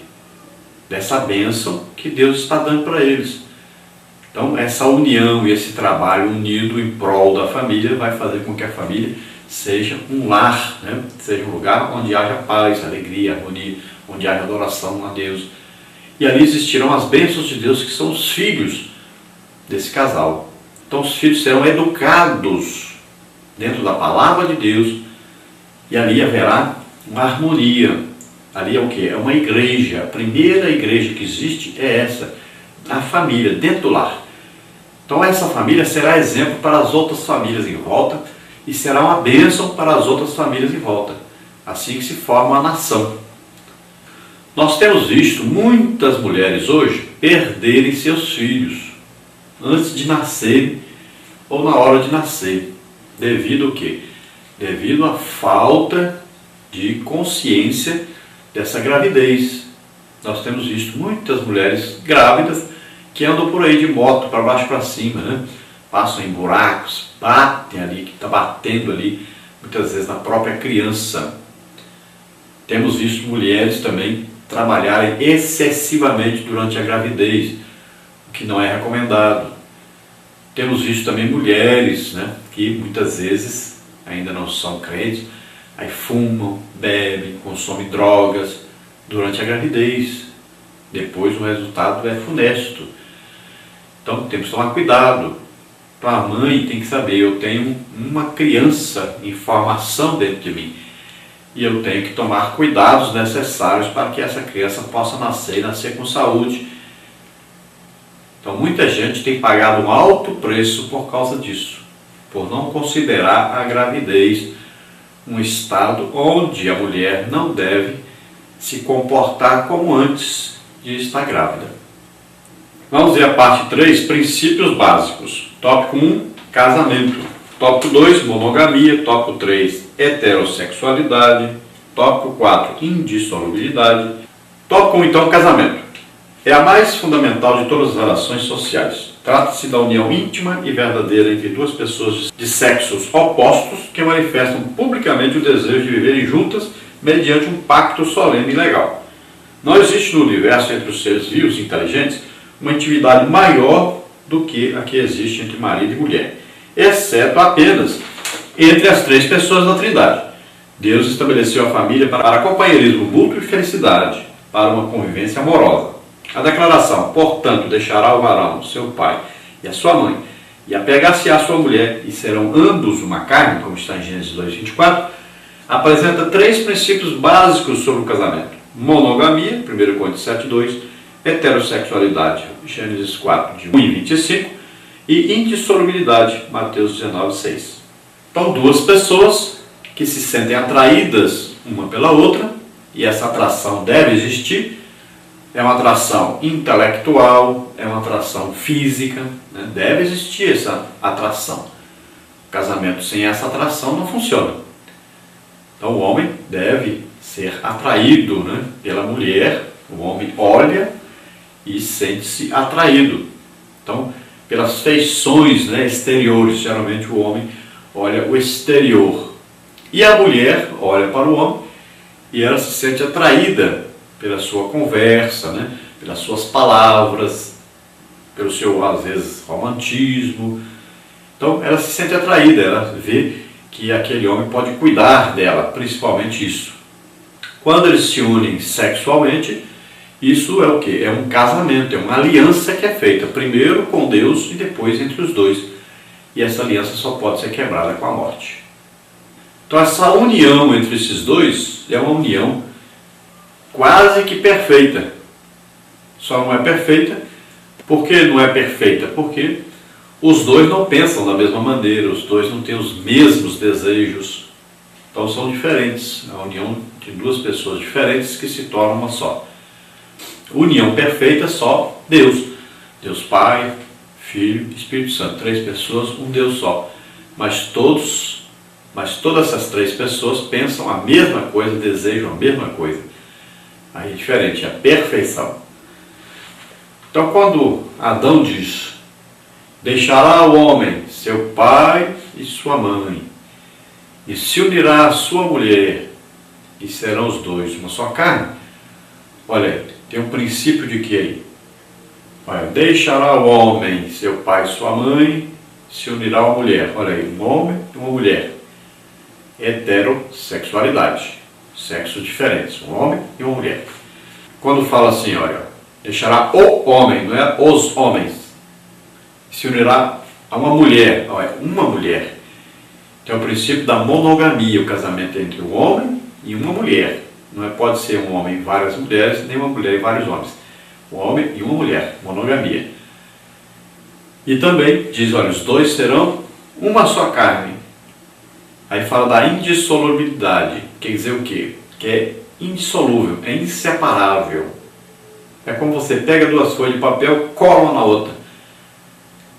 dessa bênção que Deus está dando para eles. Então, essa união e esse trabalho unido em prol da família vai fazer com que a família seja um lar, né? Seja um lugar onde haja paz, alegria, harmonia, onde haja adoração a Deus. E ali existirão as bênçãos de Deus, que são os filhos desse casal. Então, os filhos serão educados dentro da palavra de Deus, e ali haverá uma harmonia. Ali é o quê? É uma igreja. A primeira igreja que existe é essa, a família, dentro do lar. Então essa família será exemplo para as outras famílias em volta e será uma bênção para as outras famílias em volta. Assim que se forma a nação. Nós temos visto muitas mulheres hoje perderem seus filhos antes de nascer ou na hora de nascer. Devido ao quê? Devido à falta de consciência dessa gravidez. Nós temos visto muitas mulheres grávidas que andam por aí de moto para baixo para cima, né? Passam em buracos, batem ali, que está batendo ali, muitas vezes na própria criança. Temos visto mulheres também trabalharem excessivamente durante a gravidez, o que não é recomendado. Temos visto também mulheres, né, que muitas vezes ainda não são crentes, aí fumam, bebem, consomem drogas durante a gravidez. Depois o resultado é funesto. Então temos que tomar cuidado. Então a mãe tem que saber, eu tenho uma criança em formação dentro de mim e eu tenho que tomar cuidados necessários para que essa criança possa nascer e nascer com saúde. Então muita gente tem pagado um alto preço por causa disso, por não considerar a gravidez um estado onde a mulher não deve se comportar como antes de estar grávida. Vamos ver a parte 3, princípios básicos. Tópico 1, casamento. Tópico 2, monogamia. Tópico 3, heterossexualidade. Tópico 4, indissolubilidade. Tópico 1, então, casamento. É a mais fundamental de todas as relações sociais. Trata-se da união íntima e verdadeira entre duas pessoas de sexos opostos que manifestam publicamente o desejo de viverem juntas mediante um pacto solene e legal. Não existe no universo entre os seres vivos e inteligentes uma intimidade maior do que a que existe entre marido e mulher, exceto apenas entre as três pessoas da Trindade. Deus estabeleceu a família para companheirismo mútuo e felicidade, para uma convivência amorosa. A declaração, portanto, deixará o varão, seu pai e a sua mãe, e apegar-se-á a sua mulher, e serão ambos uma carne, como está em Gênesis 2:24, apresenta três princípios básicos sobre o casamento. Monogamia, 1 Coríntios 7:2, heterossexualidade, Gênesis 4, de 1 e 25, e indissolubilidade, Mateus 19:6. Então, duas pessoas que se sentem atraídas uma pela outra, e essa atração deve existir. É uma atração intelectual, é uma atração física, né? Deve existir essa atração. O casamento sem essa atração não funciona. Então o homem deve ser atraído, né, pela mulher. O homem olha e sente-se atraído. Então, pelas feições, né, exteriores, geralmente o homem olha o exterior. E a mulher olha para o homem e ela se sente atraída pela sua conversa, né? Pelas suas palavras, pelo seu, às vezes, romantismo. Então, ela se sente atraída, ela vê que aquele homem pode cuidar dela, principalmente isso. Quando eles se unem sexualmente, isso é o quê? É um casamento, é uma aliança que é feita, primeiro com Deus e depois entre os dois. E essa aliança só pode ser quebrada com a morte. Então, essa união entre esses dois é uma união quase que perfeita. Só não é perfeita. Por que não é perfeita? Porque os dois não pensam da mesma maneira, os dois não têm os mesmos desejos. Então são diferentes. A união de duas pessoas diferentes que se tornam uma só. União perfeita só Deus. Deus Pai, Filho e Espírito Santo. Três pessoas, um Deus só. Mas todas essas três pessoas pensam a mesma coisa, desejam a mesma coisa. Aí é diferente, é a perfeição. Então quando Adão diz, deixará o homem seu pai e sua mãe, e se unirá à sua mulher, e serão os dois uma só carne. Olha, tem um princípio de que aí? Olha, deixará o homem seu pai e sua mãe, se unirá à mulher. Olha aí, um homem e uma mulher. Heterossexualidade, sexos diferentes, um homem e uma mulher. Quando fala assim, olha, deixará o homem, não é os homens, se unirá a uma mulher, olha, uma mulher. Então é o princípio da monogamia, o casamento entre um homem e uma mulher. Não pode ser um homem e várias mulheres, nem uma mulher e vários homens. Um homem e uma mulher, monogamia. E também diz, olha, os dois serão uma só carne. Aí fala da indissolubilidade, quer dizer o quê? Que é indissolúvel, é inseparável. É como você pega duas folhas de papel, cola uma na outra.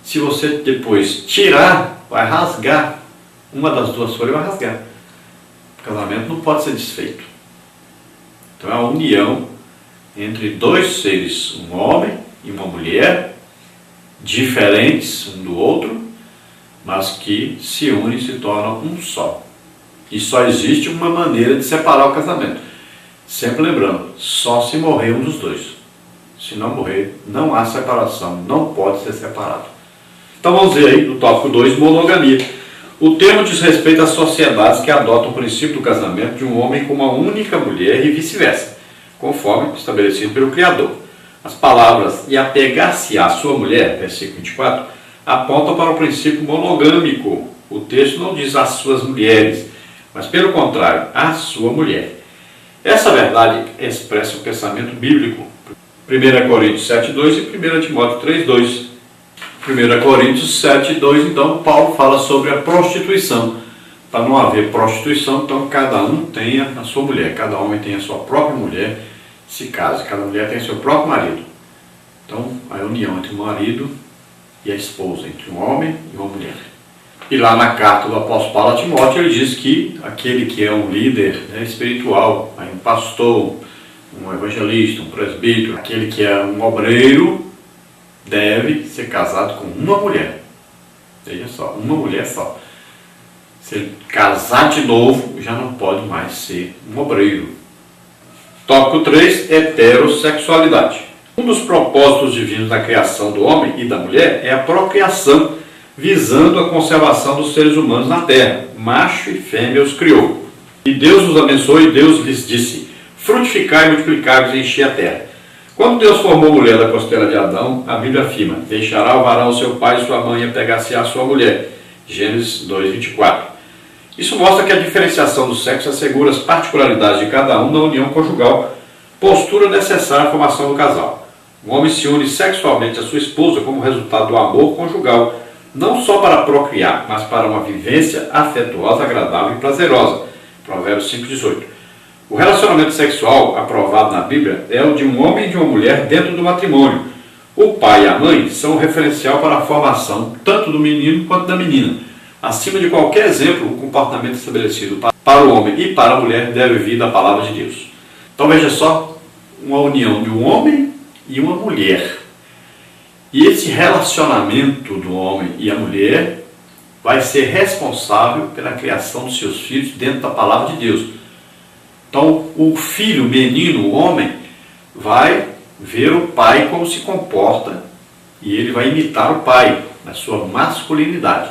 Se você depois tirar, vai rasgar. Uma das duas folhas vai rasgar. O casamento não pode ser desfeito. Então é a união entre dois seres, um homem e uma mulher, diferentes um do outro, mas que se unem e se tornam um só. E só existe uma maneira de separar o casamento. Sempre lembrando, só se morrer um dos dois. Se não morrer, não há separação, não pode ser separado. Então vamos ver aí no tópico 2, monogamia. O termo diz respeito às sociedades que adotam o princípio do casamento de um homem com uma única mulher e vice-versa, conforme estabelecido pelo Criador. As palavras "e apegar-se à sua mulher", versículo 24, apontam para o princípio monogâmico. O texto não diz "às suas mulheres", mas pelo contrário, "à sua mulher". Essa verdade expressa o pensamento bíblico. 1 Coríntios 7,2 e 1 Timóteo 3,2. 1 Coríntios 7,2, então, Paulo fala sobre a prostituição. Para não haver prostituição, então cada um tenha a sua mulher, cada homem tem a sua própria mulher, se case, cada mulher tem seu próprio marido. Então, a união entre o marido e a esposa, entre um homem e uma mulher. E lá na carta do apóstolo Paulo a Timóteo, ele diz que aquele que é um líder espiritual, um pastor, um evangelista, um presbítero, aquele que é um obreiro, deve ser casado com uma mulher. Veja só, uma mulher só. Se ele casar de novo, já não pode mais ser um obreiro. Tópico 3, heterossexualidade. Um dos propósitos divinos da criação do homem e da mulher é a procriação, visando a conservação dos seres humanos na terra. Macho e fêmea os criou. E Deus os abençoou e Deus lhes disse: frutificai, multiplicai-vos e enchi a terra. Quando Deus formou a mulher da costela de Adão, a Bíblia afirma: deixará o varão seu pai e sua mãe e apegar-se-á à sua mulher. Gênesis 2:24. Isso mostra que a diferenciação do sexo assegura as particularidades de cada um na união conjugal, postura necessária à formação do casal. O homem se une sexualmente à sua esposa como resultado do amor conjugal, não só para procriar, mas para uma vivência afetuosa, agradável e prazerosa. Provérbios 5:18. O relacionamento sexual aprovado na Bíblia é o de um homem e de uma mulher dentro do matrimônio. O pai e a mãe são o referencial para a formação tanto do menino quanto da menina. Acima de qualquer exemplo, o comportamento estabelecido para o homem e para a mulher deve vir da palavra de Deus. Então veja só, uma união de um homem e uma mulher. E esse relacionamento do homem e a mulher vai ser responsável pela criação dos seus filhos dentro da palavra de Deus. Então o filho, o menino, o homem, vai ver o pai como se comporta e ele vai imitar o pai na sua masculinidade.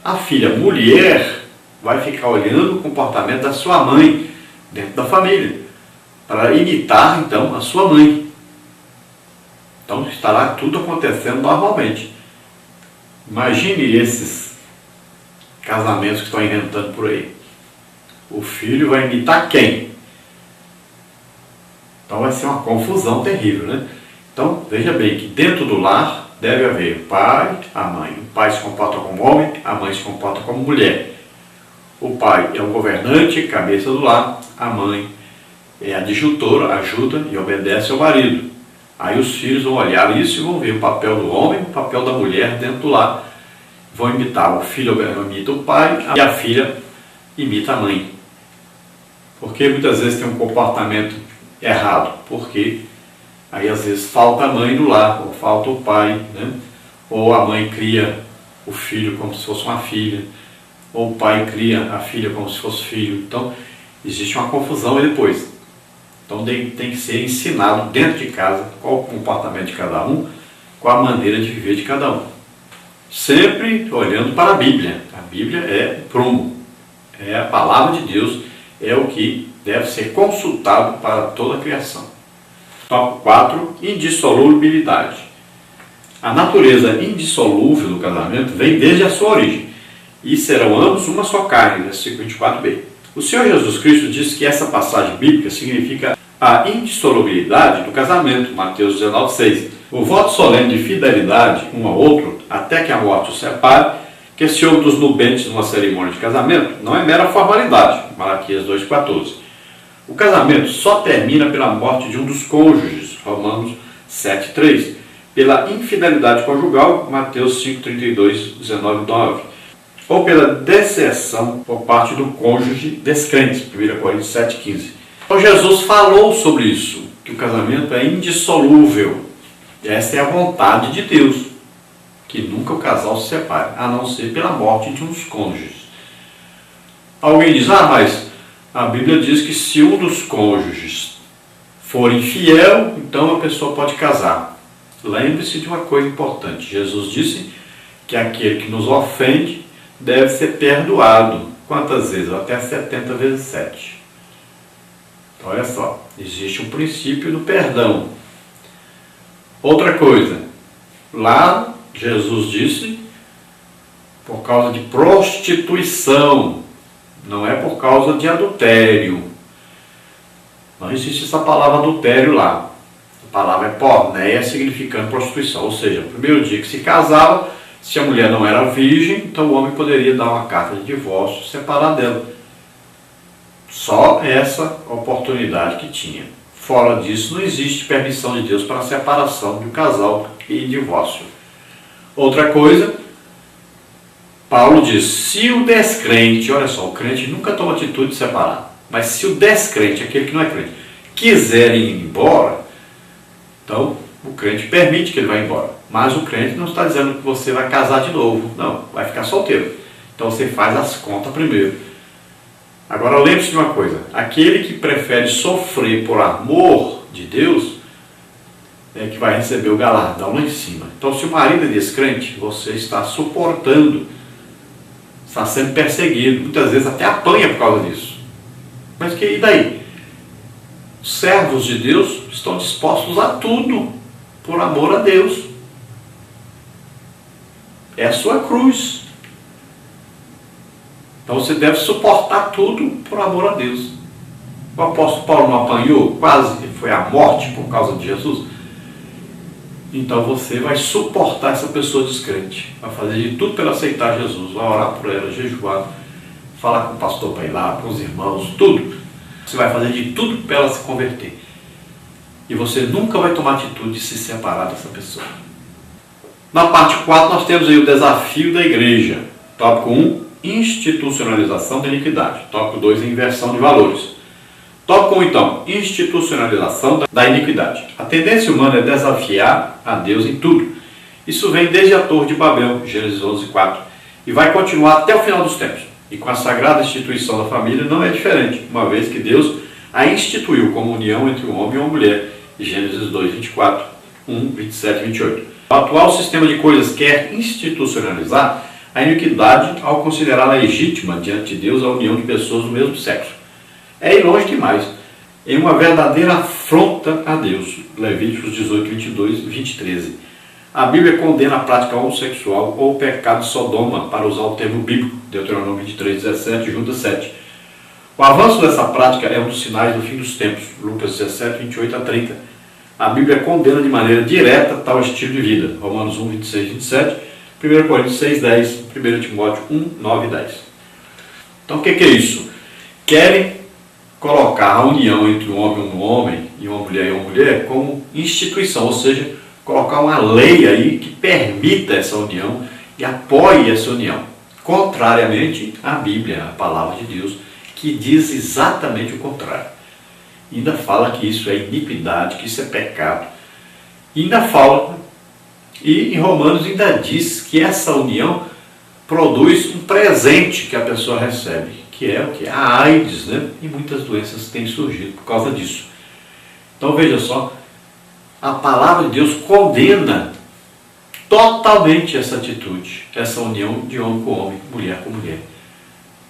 A filha mulher vai ficar olhando o comportamento da sua mãe dentro da família, para imitar então a sua mãe. Então estará tudo acontecendo normalmente. Imagine esses casamentos que estão inventando por aí. O filho vai imitar quem? Então vai ser uma confusão terrível, né? Então veja bem que dentro do lar deve haver o pai, a mãe. O pai se comporta como homem, a mãe se comporta como mulher. O pai é o governante, cabeça do lar. A mãe é a adjutora, ajuda e obedece ao marido. Aí os filhos vão olhar isso e vão ver o papel do homem, o papel da mulher dentro do lar. Vão imitar. O filho imita o pai e a filha imita a mãe. Porque muitas vezes tem um comportamento errado. Porque aí às vezes falta a mãe no lar, ou falta o pai, né? Ou a mãe cria o filho como se fosse uma filha, ou o pai cria a filha como se fosse filho. Então existe uma confusão aí depois. Então tem que ser ensinado dentro de casa qual o comportamento de cada um, qual a maneira de viver de cada um. Sempre olhando para a Bíblia. A Bíblia é prumo, é a palavra de Deus, é o que deve ser consultado para toda a criação. Tópico 4, indissolubilidade. A natureza indissolúvel do casamento vem desde a sua origem, e serão ambos uma só carne, versículo 24b. O Senhor Jesus Cristo diz que essa passagem bíblica significa a indissolubilidade do casamento, Mateus 19,6. O voto solene de fidelidade um ao outro, até que a morte os separe, que se ouve dos nubentes numa cerimônia de casamento, não é mera formalidade, Malaquias 2,14. O casamento só termina pela morte de um dos cônjuges, Romanos 7,3. Pela infidelidade conjugal, Mateus 5,32, 19,9. Ou pela deserção por parte do cônjuge descrente, 1 Coríntios 7,15. Então Jesus falou sobre isso, que o casamento é indissolúvel. Essa é a vontade de Deus, que nunca o casal se separe, a não ser pela morte de um dos cônjuges. Alguém diz, mas a Bíblia diz que se um dos cônjuges for infiel, então a pessoa pode casar. Lembre-se de uma coisa importante. Jesus disse que aquele que nos ofende deve ser perdoado. Quantas vezes? Até 70 vezes 7. Então, olha só, existe um princípio do perdão. Outra coisa, lá Jesus disse por causa de prostituição, não é por causa de adultério. Não existe essa palavra adultério lá. A palavra é porneia, significando prostituição. Ou seja, no primeiro dia que se casava, se a mulher não era virgem, então o homem poderia dar uma carta de divórcio e separar dela. Só essa oportunidade que tinha. Fora disso, não existe permissão de Deus para a separação do casal e divórcio. Outra coisa, Paulo diz, se o descrente, olha só, o crente nunca toma atitude de separar, mas se o descrente, aquele que não é crente, quiser ir embora, então o crente permite que ele vá embora. Mas o crente não está dizendo que você vai casar de novo, não, vai ficar solteiro. Então você faz as contas primeiro. Agora lembre-se de uma coisa, aquele que prefere sofrer por amor de Deus, é que vai receber o galardão lá em cima. Então se o marido é descrente, você está suportando, está sendo perseguido, muitas vezes até apanha por causa disso. Mas e daí? Os servos de Deus estão dispostos a tudo por amor a Deus. É a sua cruz. Então você deve suportar tudo por amor a Deus. O apóstolo Paulo não apanhou? Quase foi à morte por causa de Jesus. Então você vai suportar essa pessoa descrente. Vai fazer de tudo para ela aceitar Jesus. Vai orar por ela, jejuar, falar com o pastor para ir lá, com os irmãos, tudo. Você vai fazer de tudo para ela se converter. E você nunca vai tomar atitude de se separar dessa pessoa. Na parte 4 nós temos aí o desafio da igreja. Tópico 1, institucionalização da iniquidade. Tópico 2, inversão de valores. Tópico 1, então, institucionalização da iniquidade. A tendência humana é desafiar a Deus em tudo. Isso vem desde a Torre de Babel, Gênesis 11:4, e vai continuar até o final dos tempos. E com a sagrada instituição da família não é diferente, uma vez que Deus a instituiu como união entre um homem e uma mulher, Gênesis 2:24, 1:27 e 28. O atual sistema de coisas quer institucionalizar a iniquidade ao considerar legítima diante de Deus a união de pessoas do mesmo sexo. É ir longe demais, em uma verdadeira afronta a Deus, Levíticos 18:22 e 20:13. A Bíblia condena a prática homossexual ou o pecado de Sodoma, para usar o termo bíblico, Deuteronômio 23:17 e Judas 7. O avanço dessa prática é um dos sinais do fim dos tempos, Lucas 17:28 a 30. A Bíblia condena de maneira direta tal estilo de vida, Romanos 1:26 e 27, 1 Coríntios 6:10, 1 Timóteo 1:9 e 10. Então o que é isso? Querem colocar a união entre um homem e uma mulher como instituição, ou seja, colocar uma lei aí que permita essa união e apoie essa união, contrariamente à Bíblia, a palavra de Deus, que diz exatamente o contrário. Ainda fala que isso é iniquidade, que isso é pecado. E ainda fala, e em Romanos ainda diz que essa união produz um presente que a pessoa recebe, que é o que? A AIDS, né? E muitas doenças têm surgido por causa disso. Então veja só, a palavra de Deus condena totalmente essa atitude, essa união de homem com homem, mulher com mulher.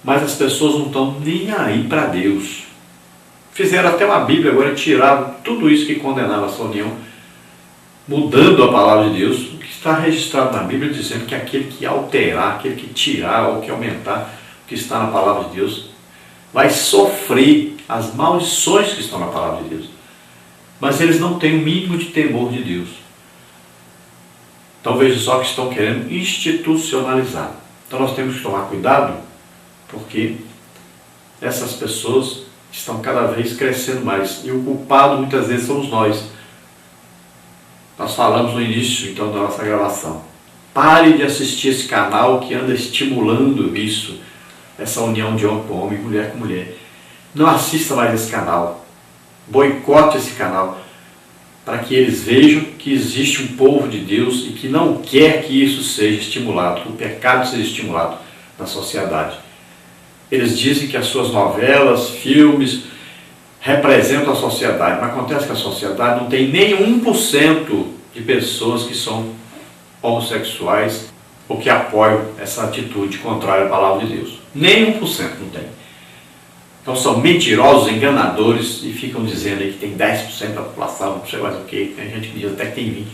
Mas as pessoas não estão nem aí para Deus. Fizeram até uma Bíblia agora, tiraram tudo isso que condenava essa união, mudando a palavra de Deus, o que está registrado na Bíblia, dizendo que aquele que alterar, aquele que tirar ou que aumentar o que está na palavra de Deus, vai sofrer as maldições que estão na palavra de Deus. Mas eles não têm o mínimo de temor de Deus. Então veja só que estão querendo institucionalizar. Então nós temos que tomar cuidado, porque essas pessoas estão cada vez crescendo mais. E o culpado muitas vezes somos nós. Nós falamos no início então da nossa gravação. Pare de assistir esse canal que anda estimulando isso, essa união de homem com homem, mulher com mulher. Não assista mais esse canal. Boicote esse canal, para que eles vejam que existe um povo de Deus e que não quer que isso seja estimulado, que o pecado seja estimulado na sociedade. Eles dizem que as suas novelas, filmes, representam a sociedade, mas acontece que a sociedade não tem nem 1% de pessoas que são homossexuais ou que apoiam essa atitude contrária à palavra de Deus. Nem 1% não tem. Então são mentirosos, enganadores e ficam dizendo aí que tem 10% da população, não sei mais o que, tem gente que diz até que tem 20%.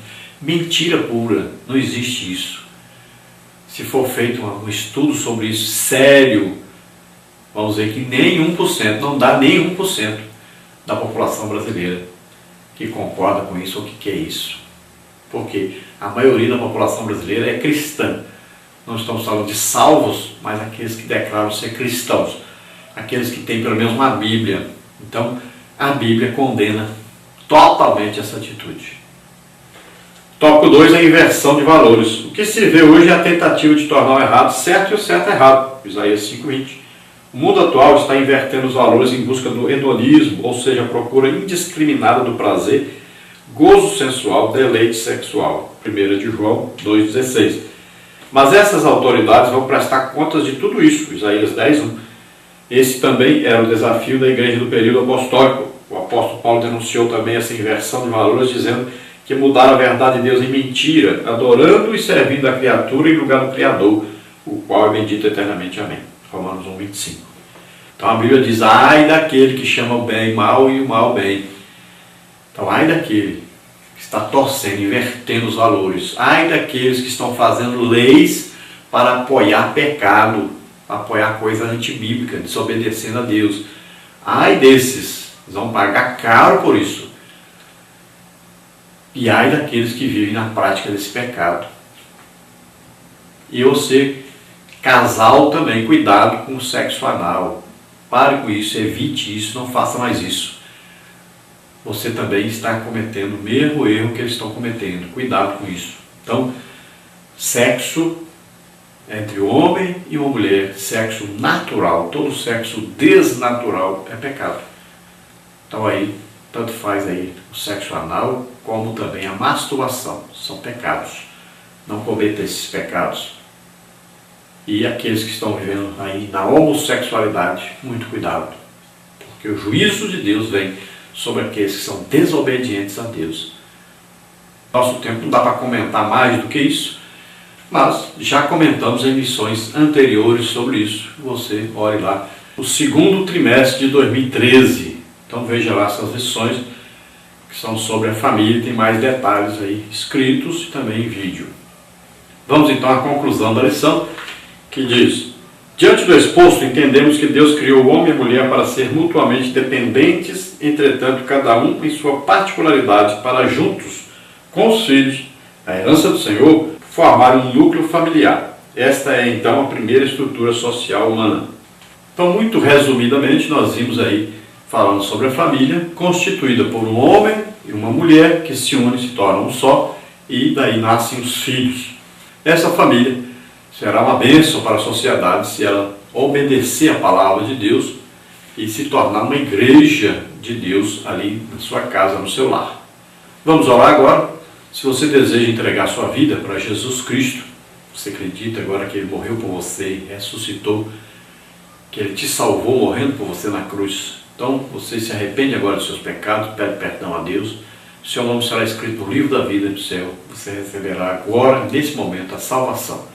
Mentira pura, não existe isso. Se for feito um estudo sobre isso sério, vamos ver que nem 1%, não dá nem 1% da população brasileira que concorda com isso ou que quer isso. Porque a maioria da população brasileira é cristã. Não estamos falando de salvos, mas aqueles que declaram ser cristãos. Aqueles que têm pelo menos uma Bíblia. Então, a Bíblia condena totalmente essa atitude. Tópico 2 é a inversão de valores. O que se vê hoje é a tentativa de tornar o errado certo e o certo errado. Isaías 5:20. O mundo atual está invertendo os valores em busca do hedonismo, ou seja, a procura indiscriminada do prazer, gozo sensual, deleite sexual. 1 de João 2,16. Mas essas autoridades vão prestar contas de tudo isso. Isaías 10:1. Esse também era o desafio da igreja do período apostólico. O apóstolo Paulo denunciou também essa inversão de valores, dizendo que mudaram a verdade de Deus em mentira, adorando e servindo a criatura em lugar do Criador, o qual é bendito eternamente. Amém. Romanos 1:25. Então a Bíblia diz, ai daquele que chama o bem mal e o mal bem. Então ai daquele que está torcendo, invertendo os valores. Ai daqueles que estão fazendo leis para apoiar pecado, apoiar coisa antibíblica, desobedecendo a Deus. Ai desses, eles vão pagar caro por isso. E ai daqueles que vivem na prática desse pecado. E você, casal também, cuidado com o sexo anal. Pare com isso, evite isso, não faça mais isso. Você também está cometendo o mesmo erro que eles estão cometendo. Cuidado com isso. Então, sexo entre o homem e uma mulher, sexo natural, todo sexo desnatural é pecado. Então aí, tanto faz aí o sexo anal, como também a masturbação, são pecados. Não cometa esses pecados. E aqueles que estão vivendo aí na homossexualidade, muito cuidado, porque o juízo de Deus vem sobre aqueles que são desobedientes a Deus. Nosso tempo não dá para comentar mais do que isso, mas já comentamos em lições anteriores sobre isso. Você olhe lá, o segundo trimestre de 2013. Então veja lá essas lições que são sobre a família, tem mais detalhes aí escritos e também em vídeo. Vamos então à conclusão da lição, que diz: diante do exposto, entendemos que Deus criou o homem e a mulher para ser mutuamente dependentes, entretanto cada um em sua particularidade, para juntos, com os filhos, a herança do Senhor, formar um núcleo familiar. Esta é então a primeira estrutura social humana. Então, muito resumidamente, nós vimos aí falando sobre a família, constituída por um homem e uma mulher que se unem e se tornam um só, e daí nascem os filhos. Essa família será uma bênção para a sociedade se ela obedecer a palavra de Deus e se tornar uma igreja de Deus ali na sua casa, no seu lar. Vamos orar agora. Se você deseja entregar sua vida para Jesus Cristo, você acredita agora que Ele morreu por você, ressuscitou, que Ele te salvou morrendo por você na cruz, Então você se arrepende agora dos seus pecados, pede perdão a Deus, seu nome será escrito no livro da vida do céu, você receberá agora, nesse momento, a salvação.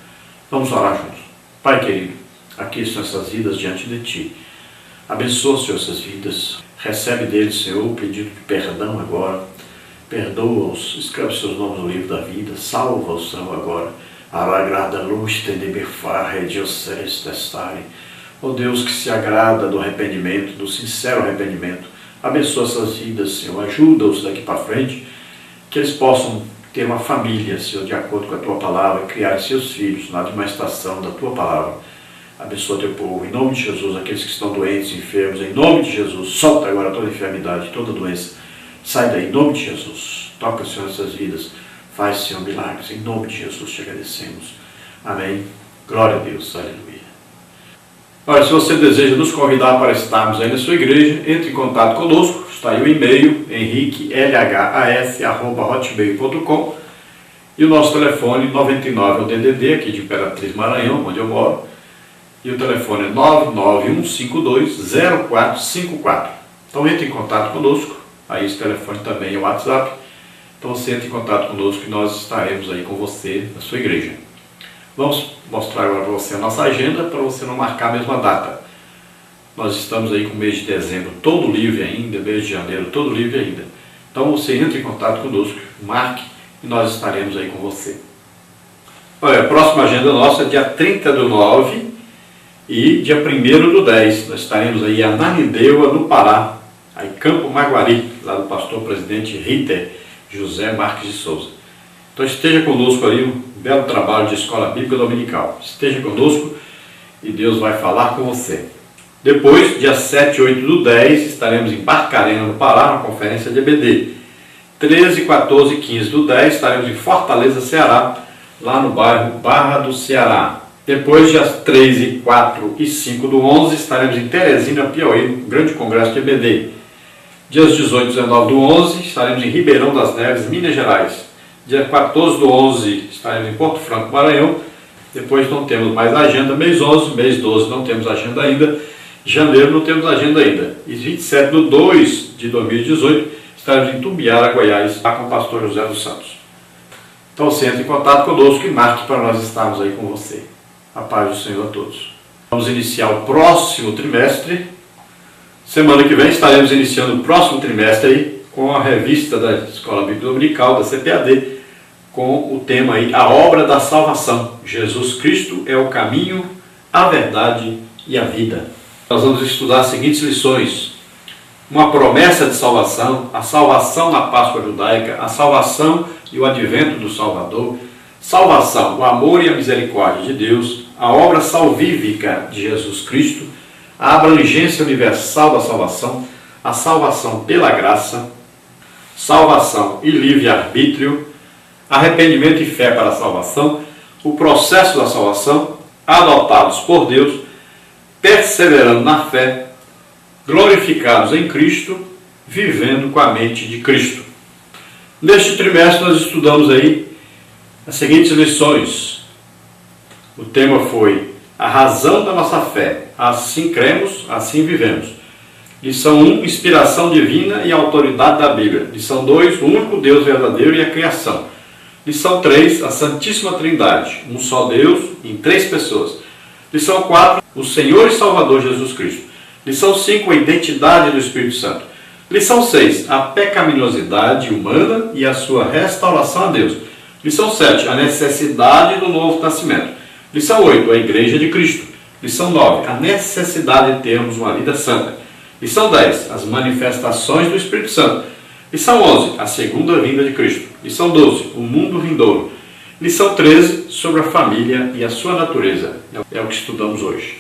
Vamos orar juntos. Pai querido, aqui estão essas vidas diante de Ti. Abençoa, Senhor, essas vidas. Recebe deles, Senhor, o pedido de perdão agora. Perdoa-os, escreve seus nomes no livro da vida. Salva-os, Senhor, agora. Aragrada luz, tendeberfar, redioceres testare. Ó Deus, que se agrada do arrependimento, do sincero arrependimento. Abençoa essas vidas, Senhor. Ajuda-os daqui para frente, que eles possam ter uma família, Senhor, de acordo com a Tua palavra, criar seus filhos na demonstração da Tua palavra. Abençoa Teu povo, em nome de Jesus, aqueles que estão doentes, enfermos, em nome de Jesus. Solta agora toda enfermidade, toda doença. Sai daí, em nome de Jesus. Toca, Senhor, essas vidas. Faz, Senhor, milagres. Em nome de Jesus te agradecemos. Amém. Glória a Deus. Aleluia. Olha, se você deseja nos convidar para estarmos aí na sua igreja, entre em contato conosco. Está aí o e-mail, henriquelhas@hotmail.com, e o nosso telefone 99 é o DDD, aqui de Imperatriz Maranhão, onde eu moro, e o telefone é 991520454. Então entre em contato conosco, aí esse telefone também é o WhatsApp. Então você entra em contato conosco e nós estaremos aí com você na sua igreja. Vamos mostrar agora para você a nossa agenda, para você não marcar a mesma data. Nós estamos aí com o mês de dezembro todo livre ainda, mês de janeiro todo livre ainda. Então você entra em contato conosco, marque e nós estaremos aí com você. Olha, a próxima agenda nossa é dia 30/9 e dia 1/10. Nós estaremos aí em Ananindeua, no Pará, aí Campo Maguari, lá do pastor presidente Ritter José Marques de Souza. Então esteja conosco ali, um belo trabalho de escola bíblica dominical. Esteja conosco e Deus vai falar com você. Depois, dia 7 e 8/10, estaremos em Barcarena, no Pará, na conferência de EBD. 13, 14 e 15/10, estaremos em Fortaleza, Ceará, lá no bairro Barra do Ceará. Depois, dias 3, 4 e 5/11, estaremos em Teresina, Piauí, no grande congresso de EBD. Dias 18 e 19/11, estaremos em Ribeirão das Neves, Minas Gerais. Dia 14/11, estaremos em Porto Franco, Maranhão. Depois não temos mais agenda. Mês 11, mês 12 não temos agenda ainda. Janeiro não temos agenda ainda. E 27/2/2018, estaremos em Tumbiara, Goiás, lá com o pastor José dos Santos. Então você entra em contato conosco e marque para nós estarmos aí com você. A paz do Senhor a todos. Vamos iniciar o próximo trimestre. Semana que vem estaremos iniciando o próximo trimestre aí com a revista da Escola Bíblica Dominical, da CPAD, com o tema aí, a obra da salvação. Jesus Cristo é o caminho, a verdade e a vida. Nós vamos estudar as seguintes lições: uma promessa de salvação, a salvação na Páscoa judaica, a salvação e o advento do Salvador, salvação, o amor e a misericórdia de Deus, a obra salvífica de Jesus Cristo, a abrangência universal da salvação, a salvação pela graça, salvação e livre-arbítrio, arrependimento e fé para a salvação, o processo da salvação, adotados por Deus, perseverando na fé, glorificados em Cristo, vivendo com a mente de Cristo. Neste trimestre nós estudamos aí as seguintes lições. O tema foi a razão da nossa fé. Assim cremos, assim vivemos. Lição 1, inspiração divina e autoridade da Bíblia. Lição 2, o único Deus verdadeiro e a criação. Lição 3, a Santíssima Trindade, um só Deus em 3 pessoas. Lição 4, o Senhor e Salvador Jesus Cristo. Lição 5, a identidade do Espírito Santo. Lição 6, a pecaminosidade humana e a sua restauração a Deus. Lição 7, a necessidade do novo nascimento. Lição 8, a Igreja de Cristo. Lição 9, a necessidade de termos uma vida santa. Lição 10, as manifestações do Espírito Santo. Lição 11, a segunda vinda de Cristo. Lição 12, o mundo vindouro. Lição 13, sobre a família e a sua natureza. É o que estudamos hoje.